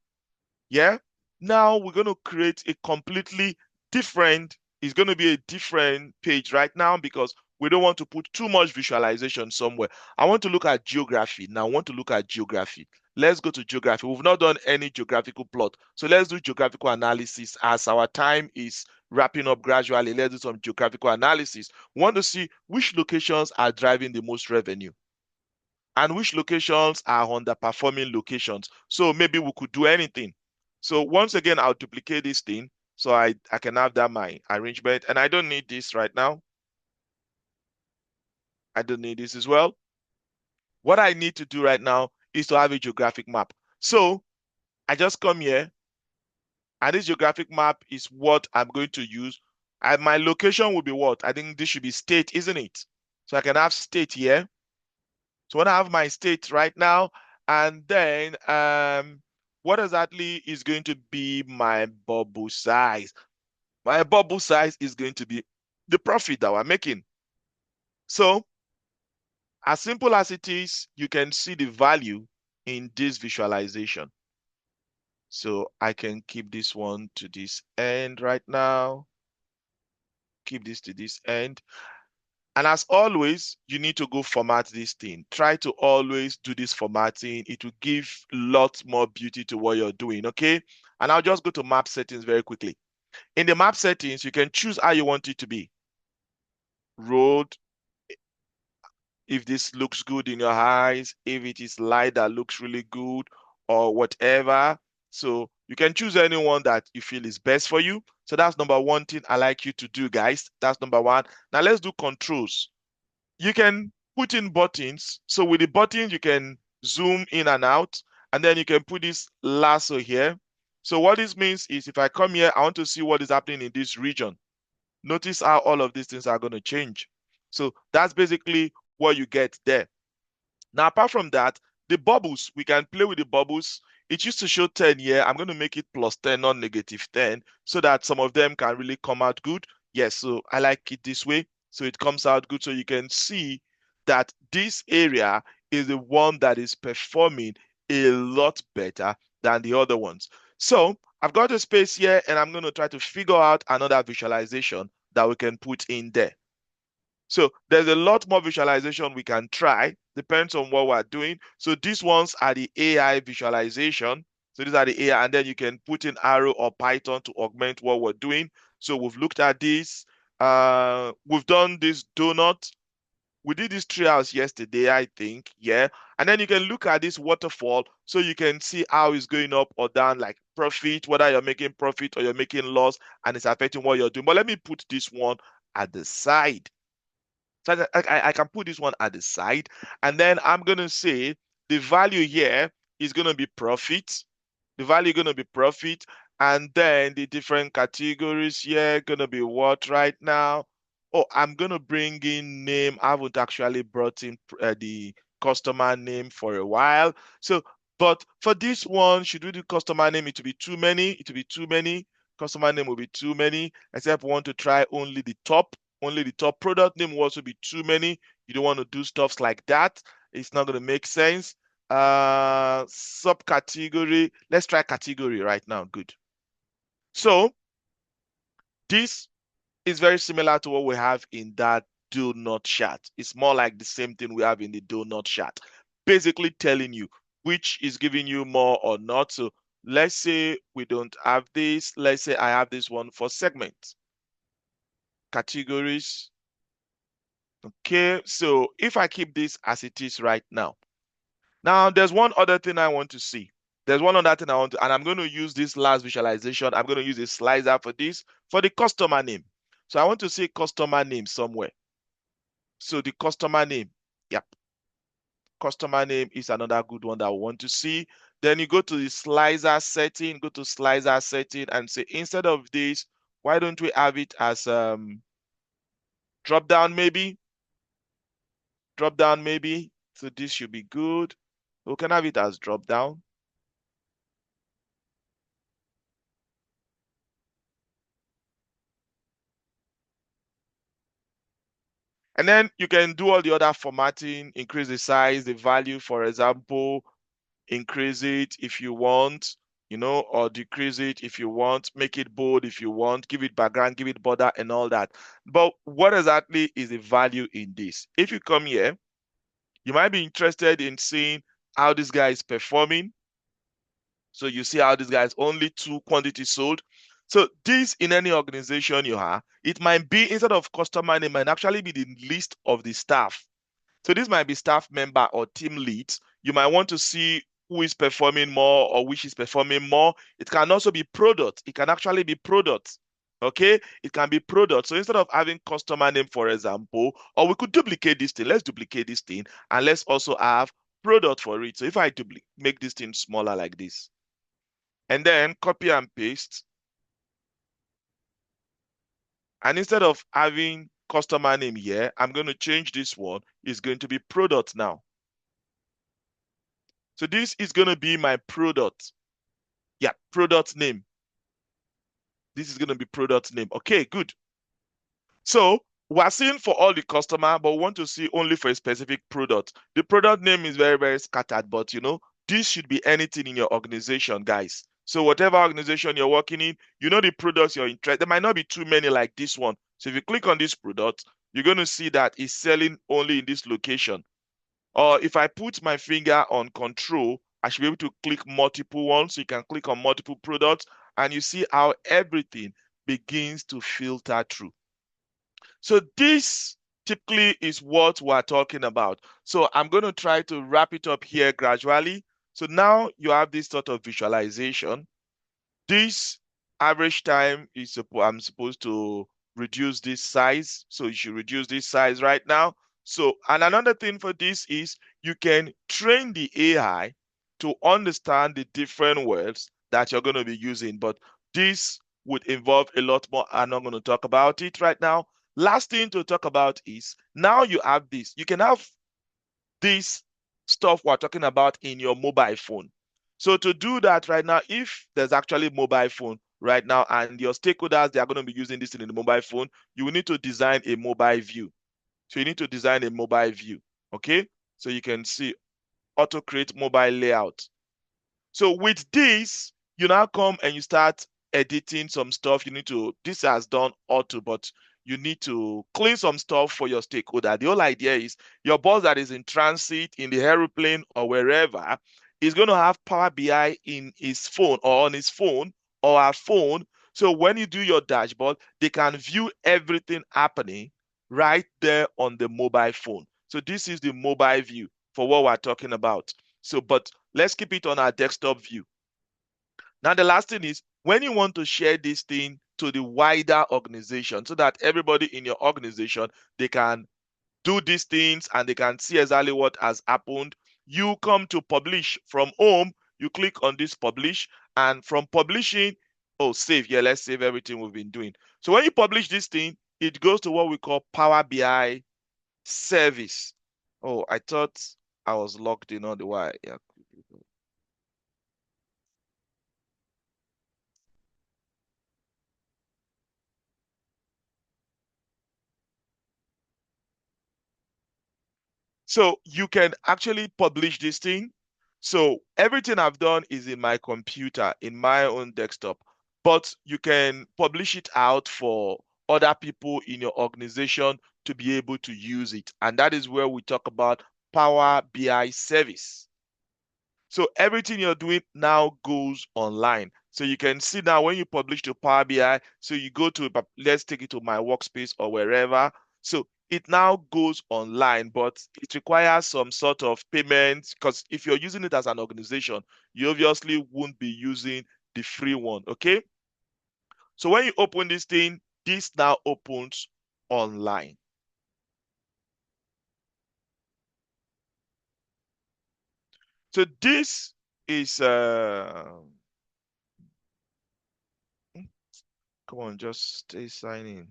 Yeah. Now we're going to create a completely different, it's going to be a different page right now, because we don't want to put too much visualization somewhere. I want to look at geography. Now I want to look at geography. Let's go to geography. We've not done any geographical plot. So let's do geographical analysis as our time is wrapping up gradually. Let's do some geographical analysis. We want to see which locations are driving the most revenue and which locations are underperforming locations. So maybe we could do anything. So once again, I'll duplicate this thing so I can have that my arrangement. And I don't need this right now. I don't need this as well. What I need to do right now is to have a geographic map. So I just come here, and this geographic map is what I'm going to use. And my location will be what? I think this should be state, isn't it? So I can have state here. So when I have my state right now, and then what exactly is going to be my bubble size? My bubble size is going to be the profit that we're making. So as simple as it is, you can see the value in this visualization. So I can keep this one to this end right now. Keep this to this end. And as always, you need to go format this thing. Try to always do this formatting. It will give lots more beauty to what you're doing, okay? And I'll just go to map settings very quickly. In the map settings, you can choose how you want it to be. Road, if this looks good in your eyes, if it is light that looks really good, or whatever. So you can choose any one that you feel is best for you. So that's number one thing I like you to do, guys. That's number one. Now let's do controls. You can put in buttons. So with the buttons, you can zoom in and out, and then you can put this lasso here. So what this means is, if I come here, I want to see what is happening in this region. Notice how all of these things are going to change. So that's basically what you get there. Now, apart from that, the bubbles, we can play with the bubbles. it used to show 10 here. I'm going to make it plus 10, not negative 10, so that some of them can really come out good. Yes, so I like it this way. So it comes out good. So you can see that this area is the one that is performing a lot better than the other ones. So I've got a space here and I'm going to try to figure out another visualization that we can put in there. So there's a lot more visualization we can try, depends on what we're doing. So these ones are the AI visualization. So these are the AI, and then you can put in arrow or Python to augment what we're doing. So we've looked at this. We've done this donut. We did this treehouse yesterday, I think. Yeah. And then you can look at this waterfall so you can see how it's going up or down, like profit, whether you're making profit or you're making loss, and it's affecting what you're doing. But let me put this one at the side. So I can put this one at the side, and then I'm gonna say the value here is gonna be profit. The value gonna be profit, and then the different categories here gonna be what right now. Oh, I'm gonna bring in name. I haven't actually brought in the customer name for a while. So, but for this one, should we do customer name? It will be too many. It will be too many. Customer name will be too many. Except we want to try only the top. Only the top product name will also be too many. You don't want to do stuffs like that. It's not going to make sense. Subcategory. Let's try category right now. Good. So this is very similar to what we have in that do not chat. It's more like the same thing we have in the do not chat. Basically telling you which is giving you more or not. So let's say we don't have this. Let's say I have this one for segments. Categories. Okay, so if I keep this as it is right now, now there's one other thing I want to see. There's one other thing I want to, and I'm going to use this last visualization. I'm going to use a slicer for this, for the customer name. So I want to see customer name somewhere. So the customer name, yep, customer name is another good one that I want to see. Then you go to the slicer setting, go to slicer setting and say, instead of this, why don't we have it as drop down maybe? Drop down maybe. So this should be good. We can have it as drop down. And then you can do all the other formatting, increase the size, the value, for example, increase it if you want, or decrease it if you want, make it bold if you want, give it background, give it border and all that. But what exactly is the value in this? If you come here, you might be interested in seeing how this guy is performing. So you see how this guy is only 2 quantities sold. So this in any organization you have, it might be instead of customer name, it might actually be the list of the staff. So this might be staff member or team leads. You might want to see who is performing more or which is performing more. It can also be product. It can actually be product. Okay, it can be product. So instead of having customer name, for example, or we could duplicate this thing. Let's duplicate this thing and let's also have product for it. So if I make this thing smaller like this, and then copy and paste. And instead of having customer name here, I'm going to change this one. It's going to be product now. So this is going to be my product. Yeah, product name. This is going to be product name. Okay, good. So we're seeing for all the customer, but we want to see only for a specific product. The product name is very, very scattered, but this should be anything in your organization, guys. So whatever organization you're working in, the products you're interested. There might not be too many like this one. So if you click on this product, you're going to see that it's selling only in this location. Or if I put my finger on control, I should be able to click multiple ones. So you can click on multiple products and you see how everything begins to filter through. So this typically is what we're talking about. So I'm going to try to wrap it up here gradually. So now you have this sort of visualization. This average time is I'm supposed to reduce this size. So you should reduce this size right now. So, and another thing for this is you can train the AI to understand the different words that you're going to be using. But this would involve a lot more. I'm not going to talk about it right now. Last thing to talk about is now you have this. You can have this stuff we're talking about in your mobile phone. So to do that right now, if there's actually mobile phone right now and your stakeholders, they are going to be using this in the mobile phone, you will need to design a mobile view. So you need to design a mobile view. Okay. So you can see auto create mobile layout. So with this, you now come and you start editing some stuff. You need to, this has done auto, but you need to clean some stuff for your stakeholder. The whole idea is your boss that is in transit, in the aeroplane or wherever, is going to have Power BI in his phone or on his phone or her phone. So when you do your dashboard, they can view everything happening right there on the mobile phone. So this is the mobile view for what we're talking about. So, but let's keep it on our desktop view. Now, the last thing is when you want to share this thing to the wider organization so that everybody in your organization, they can do these things and they can see exactly what has happened. You come to publish from home, you click on this publish, and from publishing, oh, save. Yeah, let's save everything we've been doing. So when you publish this thing, it goes to what we call Power BI service. Oh, I thought I was logged in on the wire. Yeah. So you can actually publish this thing. So everything I've done is in my computer, in my own desktop, but you can publish it out for other people in your organization to be able to use it. And that is where we talk about Power BI service. So everything you're doing now goes online. So you can see now when you publish to Power BI, so you go to, let's take it to my workspace or wherever. So it now goes online, but it requires some sort of payment because if you're using it as an organization, you obviously won't be using the free one. Okay. So when you open this thing, this now opens online. So this is come on, just stay signing.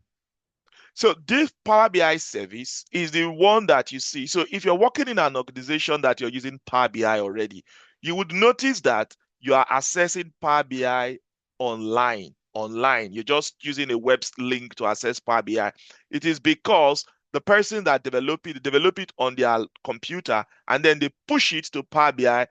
So this Power BI service is the one that you see. So if you're working in an organization that you're using Power BI already, you would notice that you are accessing Power BI online. Online, you're just using a web link to access Power BI. It is because the person that develop it on their computer and then they push it to Power BI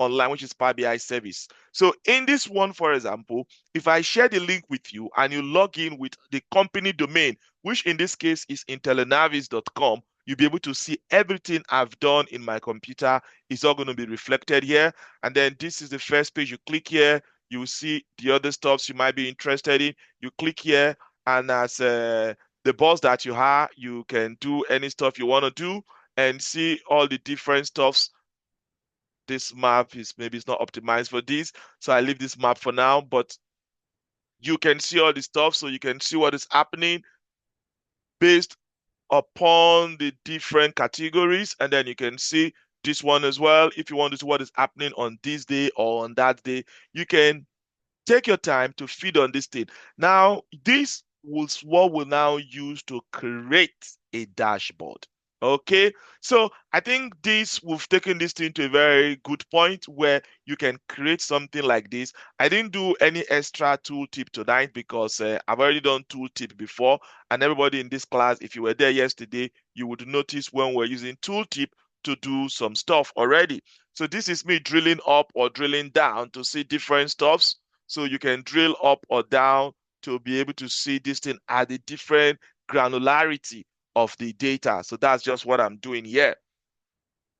online, which is Power BI service. So in this one, for example, if I share the link with you and you log in with the company domain, which in this case is IntelliNavix.com, you'll be able to see everything I've done in my computer. It's all going to be reflected here. And then this is the first page. You click here, you will see the other stuffs you might be interested in. You click here, and as the boss that you are, you can do any stuff you want to do and see all the different stuffs. This map is maybe it's not optimized for this, so I leave this map for now, but you can see all the stuff, so you can see what is happening based upon the different categories, and then you can see this one as well. If you want to see what is happening on this day or on that day, you can take your time to feed on this thing. Now, this was what we'll now use to create a dashboard. Okay, so I think this we've taken this thing to a very good point where you can create something like this. I didn't do any extra tooltip tonight because I've already done tooltip before, and everybody in this class, if you were there yesterday, you would notice when we're using tooltip to do some stuff already. So this is me drilling up or drilling down to see different stuffs. So you can drill up or down to be able to see this thing at the different granularity of the data. So that's just what I'm doing here.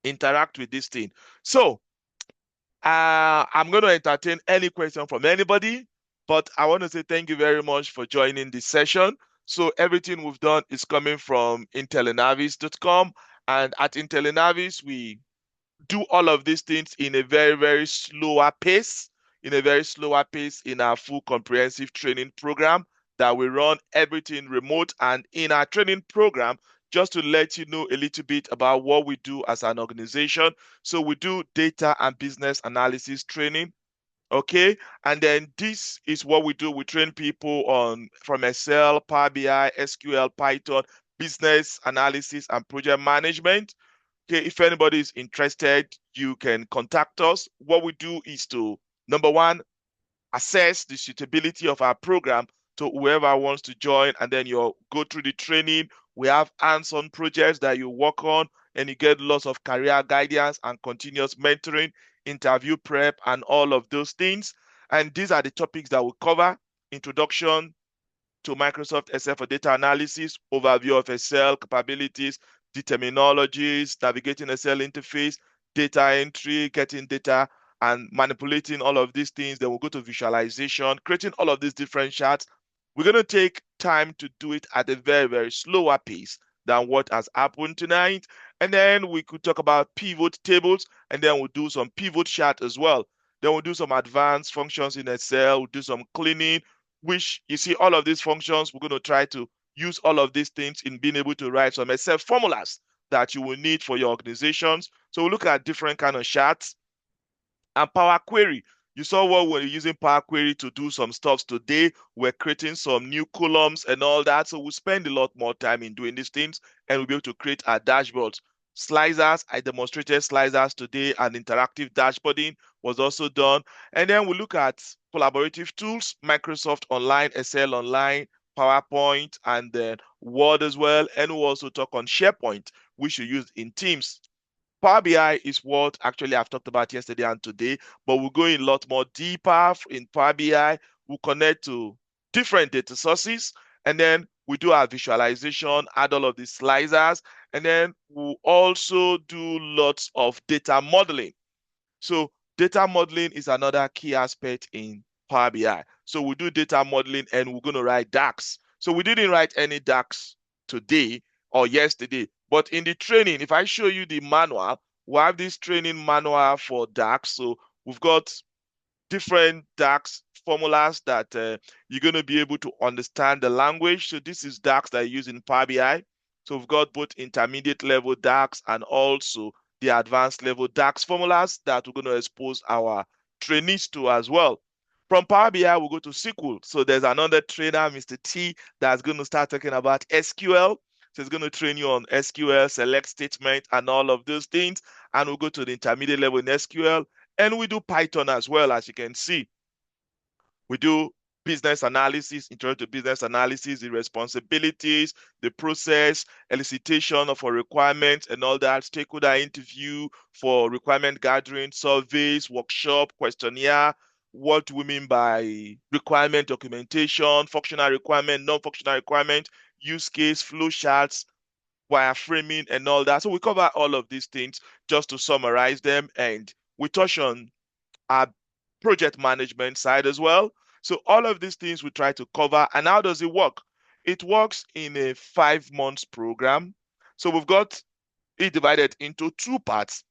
Interact with this thing. So I'm going to entertain any question from anybody, but I want to say thank you very much for joining this session. So everything we've done is coming from IntelliNavix.com, and at IntelliNavix, we do all of these things in a very, very slower pace, in our full comprehensive training program that we run everything remote. And in our training program, just to let you know a little bit about what we do as an organization. So we do data and business analysis training. Okay. And then this is what we do. We train people on from Excel, Power BI, SQL, Python, business analysis, and project management. Okay, if anybody is interested, you can contact us. What we do is to, number one, assess the suitability of our program to whoever wants to join, and then you go through the training. We have hands-on projects that you work on, and you get lots of career guidance and continuous mentoring, interview prep, and all of those things. And these are the topics that we cover: introduction to Microsoft Excel for data analysis, overview of Excel capabilities, the terminologies, navigating Excel interface, data entry, getting data, and manipulating all of these things. Then we'll go to visualization, creating all of these different charts. We're going to take time to do it at a very, very slower pace than what has happened tonight. And then we could talk about pivot tables, and then we'll do some pivot chart as well. Then we'll do some advanced functions in Excel, we'll do some cleaning, which you see all of these functions. We're going to try to use all of these things in being able to write some Excel formulas that you will need for your organizations. So we'll look at different kind of charts and Power Query. You saw what we're using Power Query to do some stuff today. We're creating some new columns and all that. So we'll spend a lot more time in doing these things, and we'll be able to create our dashboards. Slicers, I demonstrated slicers today, and interactive dashboarding was also done. And then we look at collaborative tools, Microsoft Online, Excel Online, PowerPoint, and then Word as well. And we'll also talk on SharePoint, which you use in Teams. Power BI is what actually I've talked about yesterday and today, but we'll go in a lot more deeper in Power BI. We'll connect to different data sources, and then we do our visualization, add all of these slicers, and then we'll also do lots of data modeling. So data modeling is another key aspect in Power BI. So we do data modeling, and we're going to write DAX. So we didn't write any DAX today or yesterday, but in the training, if I show you the manual, we have this training manual for DAX. So we've got different DAX formulas that you're going to be able to understand the language. So this is DAX that I use in Power BI. So we've got both intermediate level DAX and also the advanced level DAX formulas that we're going to expose our trainees to as well. From Power BI, we'll go to SQL. So there's another trainer, Mr. T, that's going to start talking about SQL. So it's going to train you on SQL, select statement, and all of those things. And we'll go to the intermediate level in SQL. And we do Python as well, as you can see. We do business analysis, intro to business analysis, the responsibilities, the process, elicitation of a requirement and all that, stakeholder interview for requirement gathering, surveys, workshop, questionnaire. What do we mean by requirement documentation, functional requirement, non-functional requirement, use case, flow charts, wireframing, and all that. So we cover all of these things just to summarize them, and we touch on our project management side as well. So all of these things we try to cover. And how does it work? It works in a 5 months program. So we've got it divided into two parts.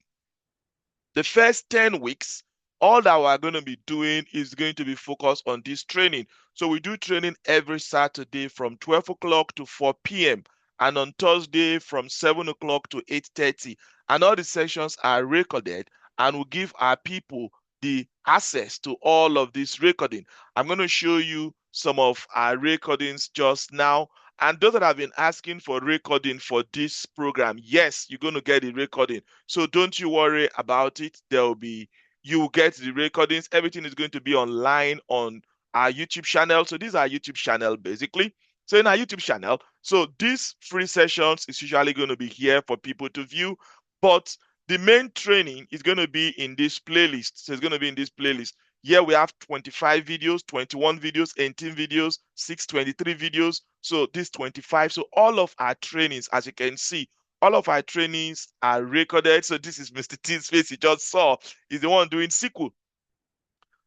The first 10 weeks, all that we're going to be doing is going to be focused on this training. So we do training every Saturday from 12 o'clock to 4 p.m. and on Thursday from 7 o'clock to 8:30. And all the sessions are recorded, and we give our people the access to all of this recording. I'm going to show you some of our recordings just now. And those that have been asking for recording for this program, yes, you're going to get the recording. So don't you worry about it. You will get the recordings. Everything is going to be online on our YouTube channel. So these are YouTube channel basically. So in our YouTube channel, so these free sessions is usually going to be here for people to view, but the main training is going to be in this playlist. So it's going to be in this playlist. Here we have 25 videos, 21 videos, 18 videos, 623 videos. So this 25. So all of our trainings, as you can see, all of our trainings are recorded. So this is Mr. T's face you just saw. He's the one doing SQL.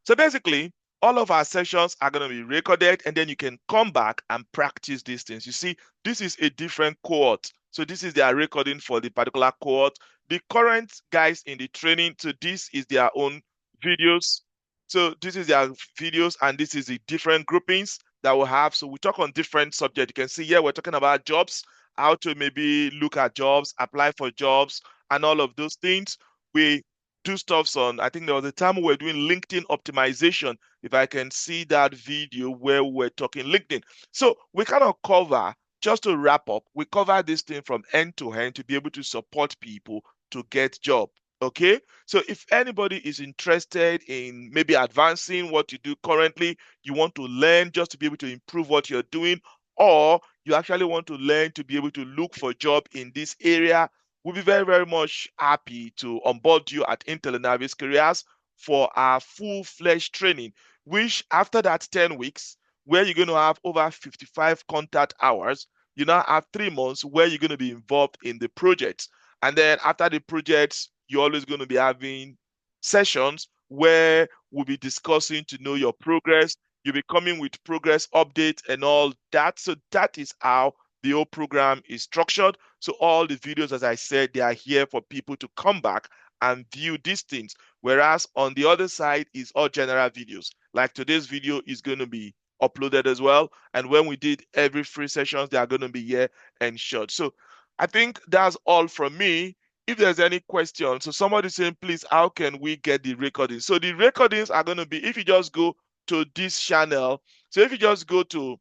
So basically, all of our sessions are going to be recorded, and then you can come back and practice these things. You see, this is a different cohort. So this is their recording for the particular cohort. The current guys in the training, so this is their own videos. So this is their videos, and this is the different groupings that we have. So we talk on different subjects. You can see here we're talking about jobs, how to maybe look at jobs, apply for jobs, and all of those things. We do stuffs on, I think there was a time we were doing LinkedIn optimization. If I can see that video where we're talking LinkedIn. So we kind of cover, just to wrap up, we cover this thing from end to end to be able to support people to get job. Okay, so if anybody is interested in maybe advancing what you do currently, you want to learn just to be able to improve what you're doing, or you actually want to learn to be able to look for a job in this area, we'll be very, very much happy to onboard you at IntelliNavix Careers for our full-fledged training, which after that 10 weeks, where you're going to have over 55 contact hours, you now have 3 months where you're going to be involved in the project. And then after the projects, you're always going to be having sessions where we'll be discussing to know your progress. You'll be coming with progress updates and all that. So that is how the whole program is structured. So all the videos, as I said, they are here for people to come back and view these things. Whereas on the other side is all general videos. Like today's video is going to be uploaded as well. And when we did every free sessions, they are going to be here and short. So I think that's all from me. If there's any questions, so somebody saying, please, how can we get the recordings? So the recordings are going to be, if you just go to this channel, so if you just go to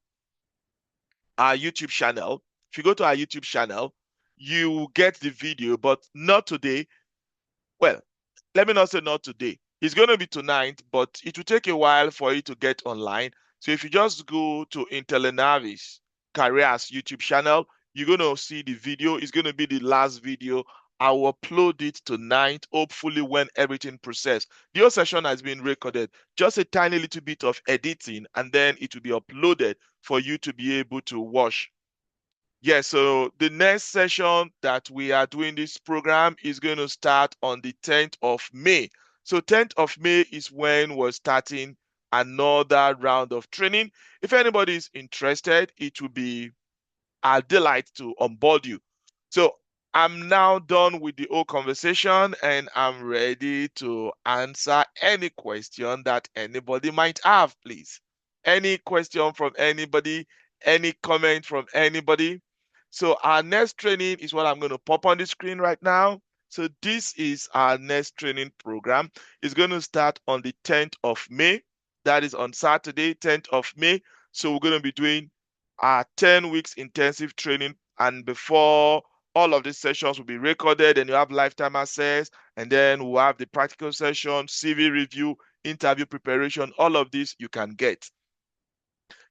our YouTube channel, if you go to our YouTube channel, you will get the video, but not today. Well, let me not say not today. It's going to be tonight, but it will take a while for it to get online. So if you just go to IntelliNavix Careers YouTube channel, you're going to see the video. It's going to be the last video. I will upload it tonight, hopefully when everything processed. The whole session has been recorded. Just a tiny little bit of editing, and then it will be uploaded for you to be able to watch. Yeah, so the next session that we are doing this program is going to start on the 10th of May. So 10th of May is when we're starting another round of training. If anybody is interested, it will be a delight to onboard you. So I'm now done with the whole conversation and I'm ready to answer any question that anybody might have, please. Any question from anybody, any comment from anybody. So our next training is what I'm going to pop on the screen right now. So this is our next training program. It's going to start on the 10th of May. That is on Saturday, 10th of May. So we're going to be doing our 10 weeks intensive training. And before all of these sessions will be recorded and you have lifetime access. And then we'll have the practical session, CV review, interview preparation, all of this you can get.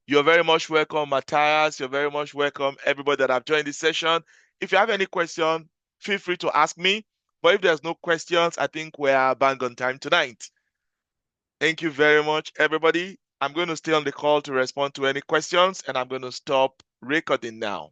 You're very much welcome, Matthias. You're very much welcome, everybody that have joined this session. If you have any question, feel free to ask me. But if there's no questions, I think we're bang on time tonight. Thank you very much, everybody. I'm going to stay on the call to respond to any questions, and I'm going to stop recording now.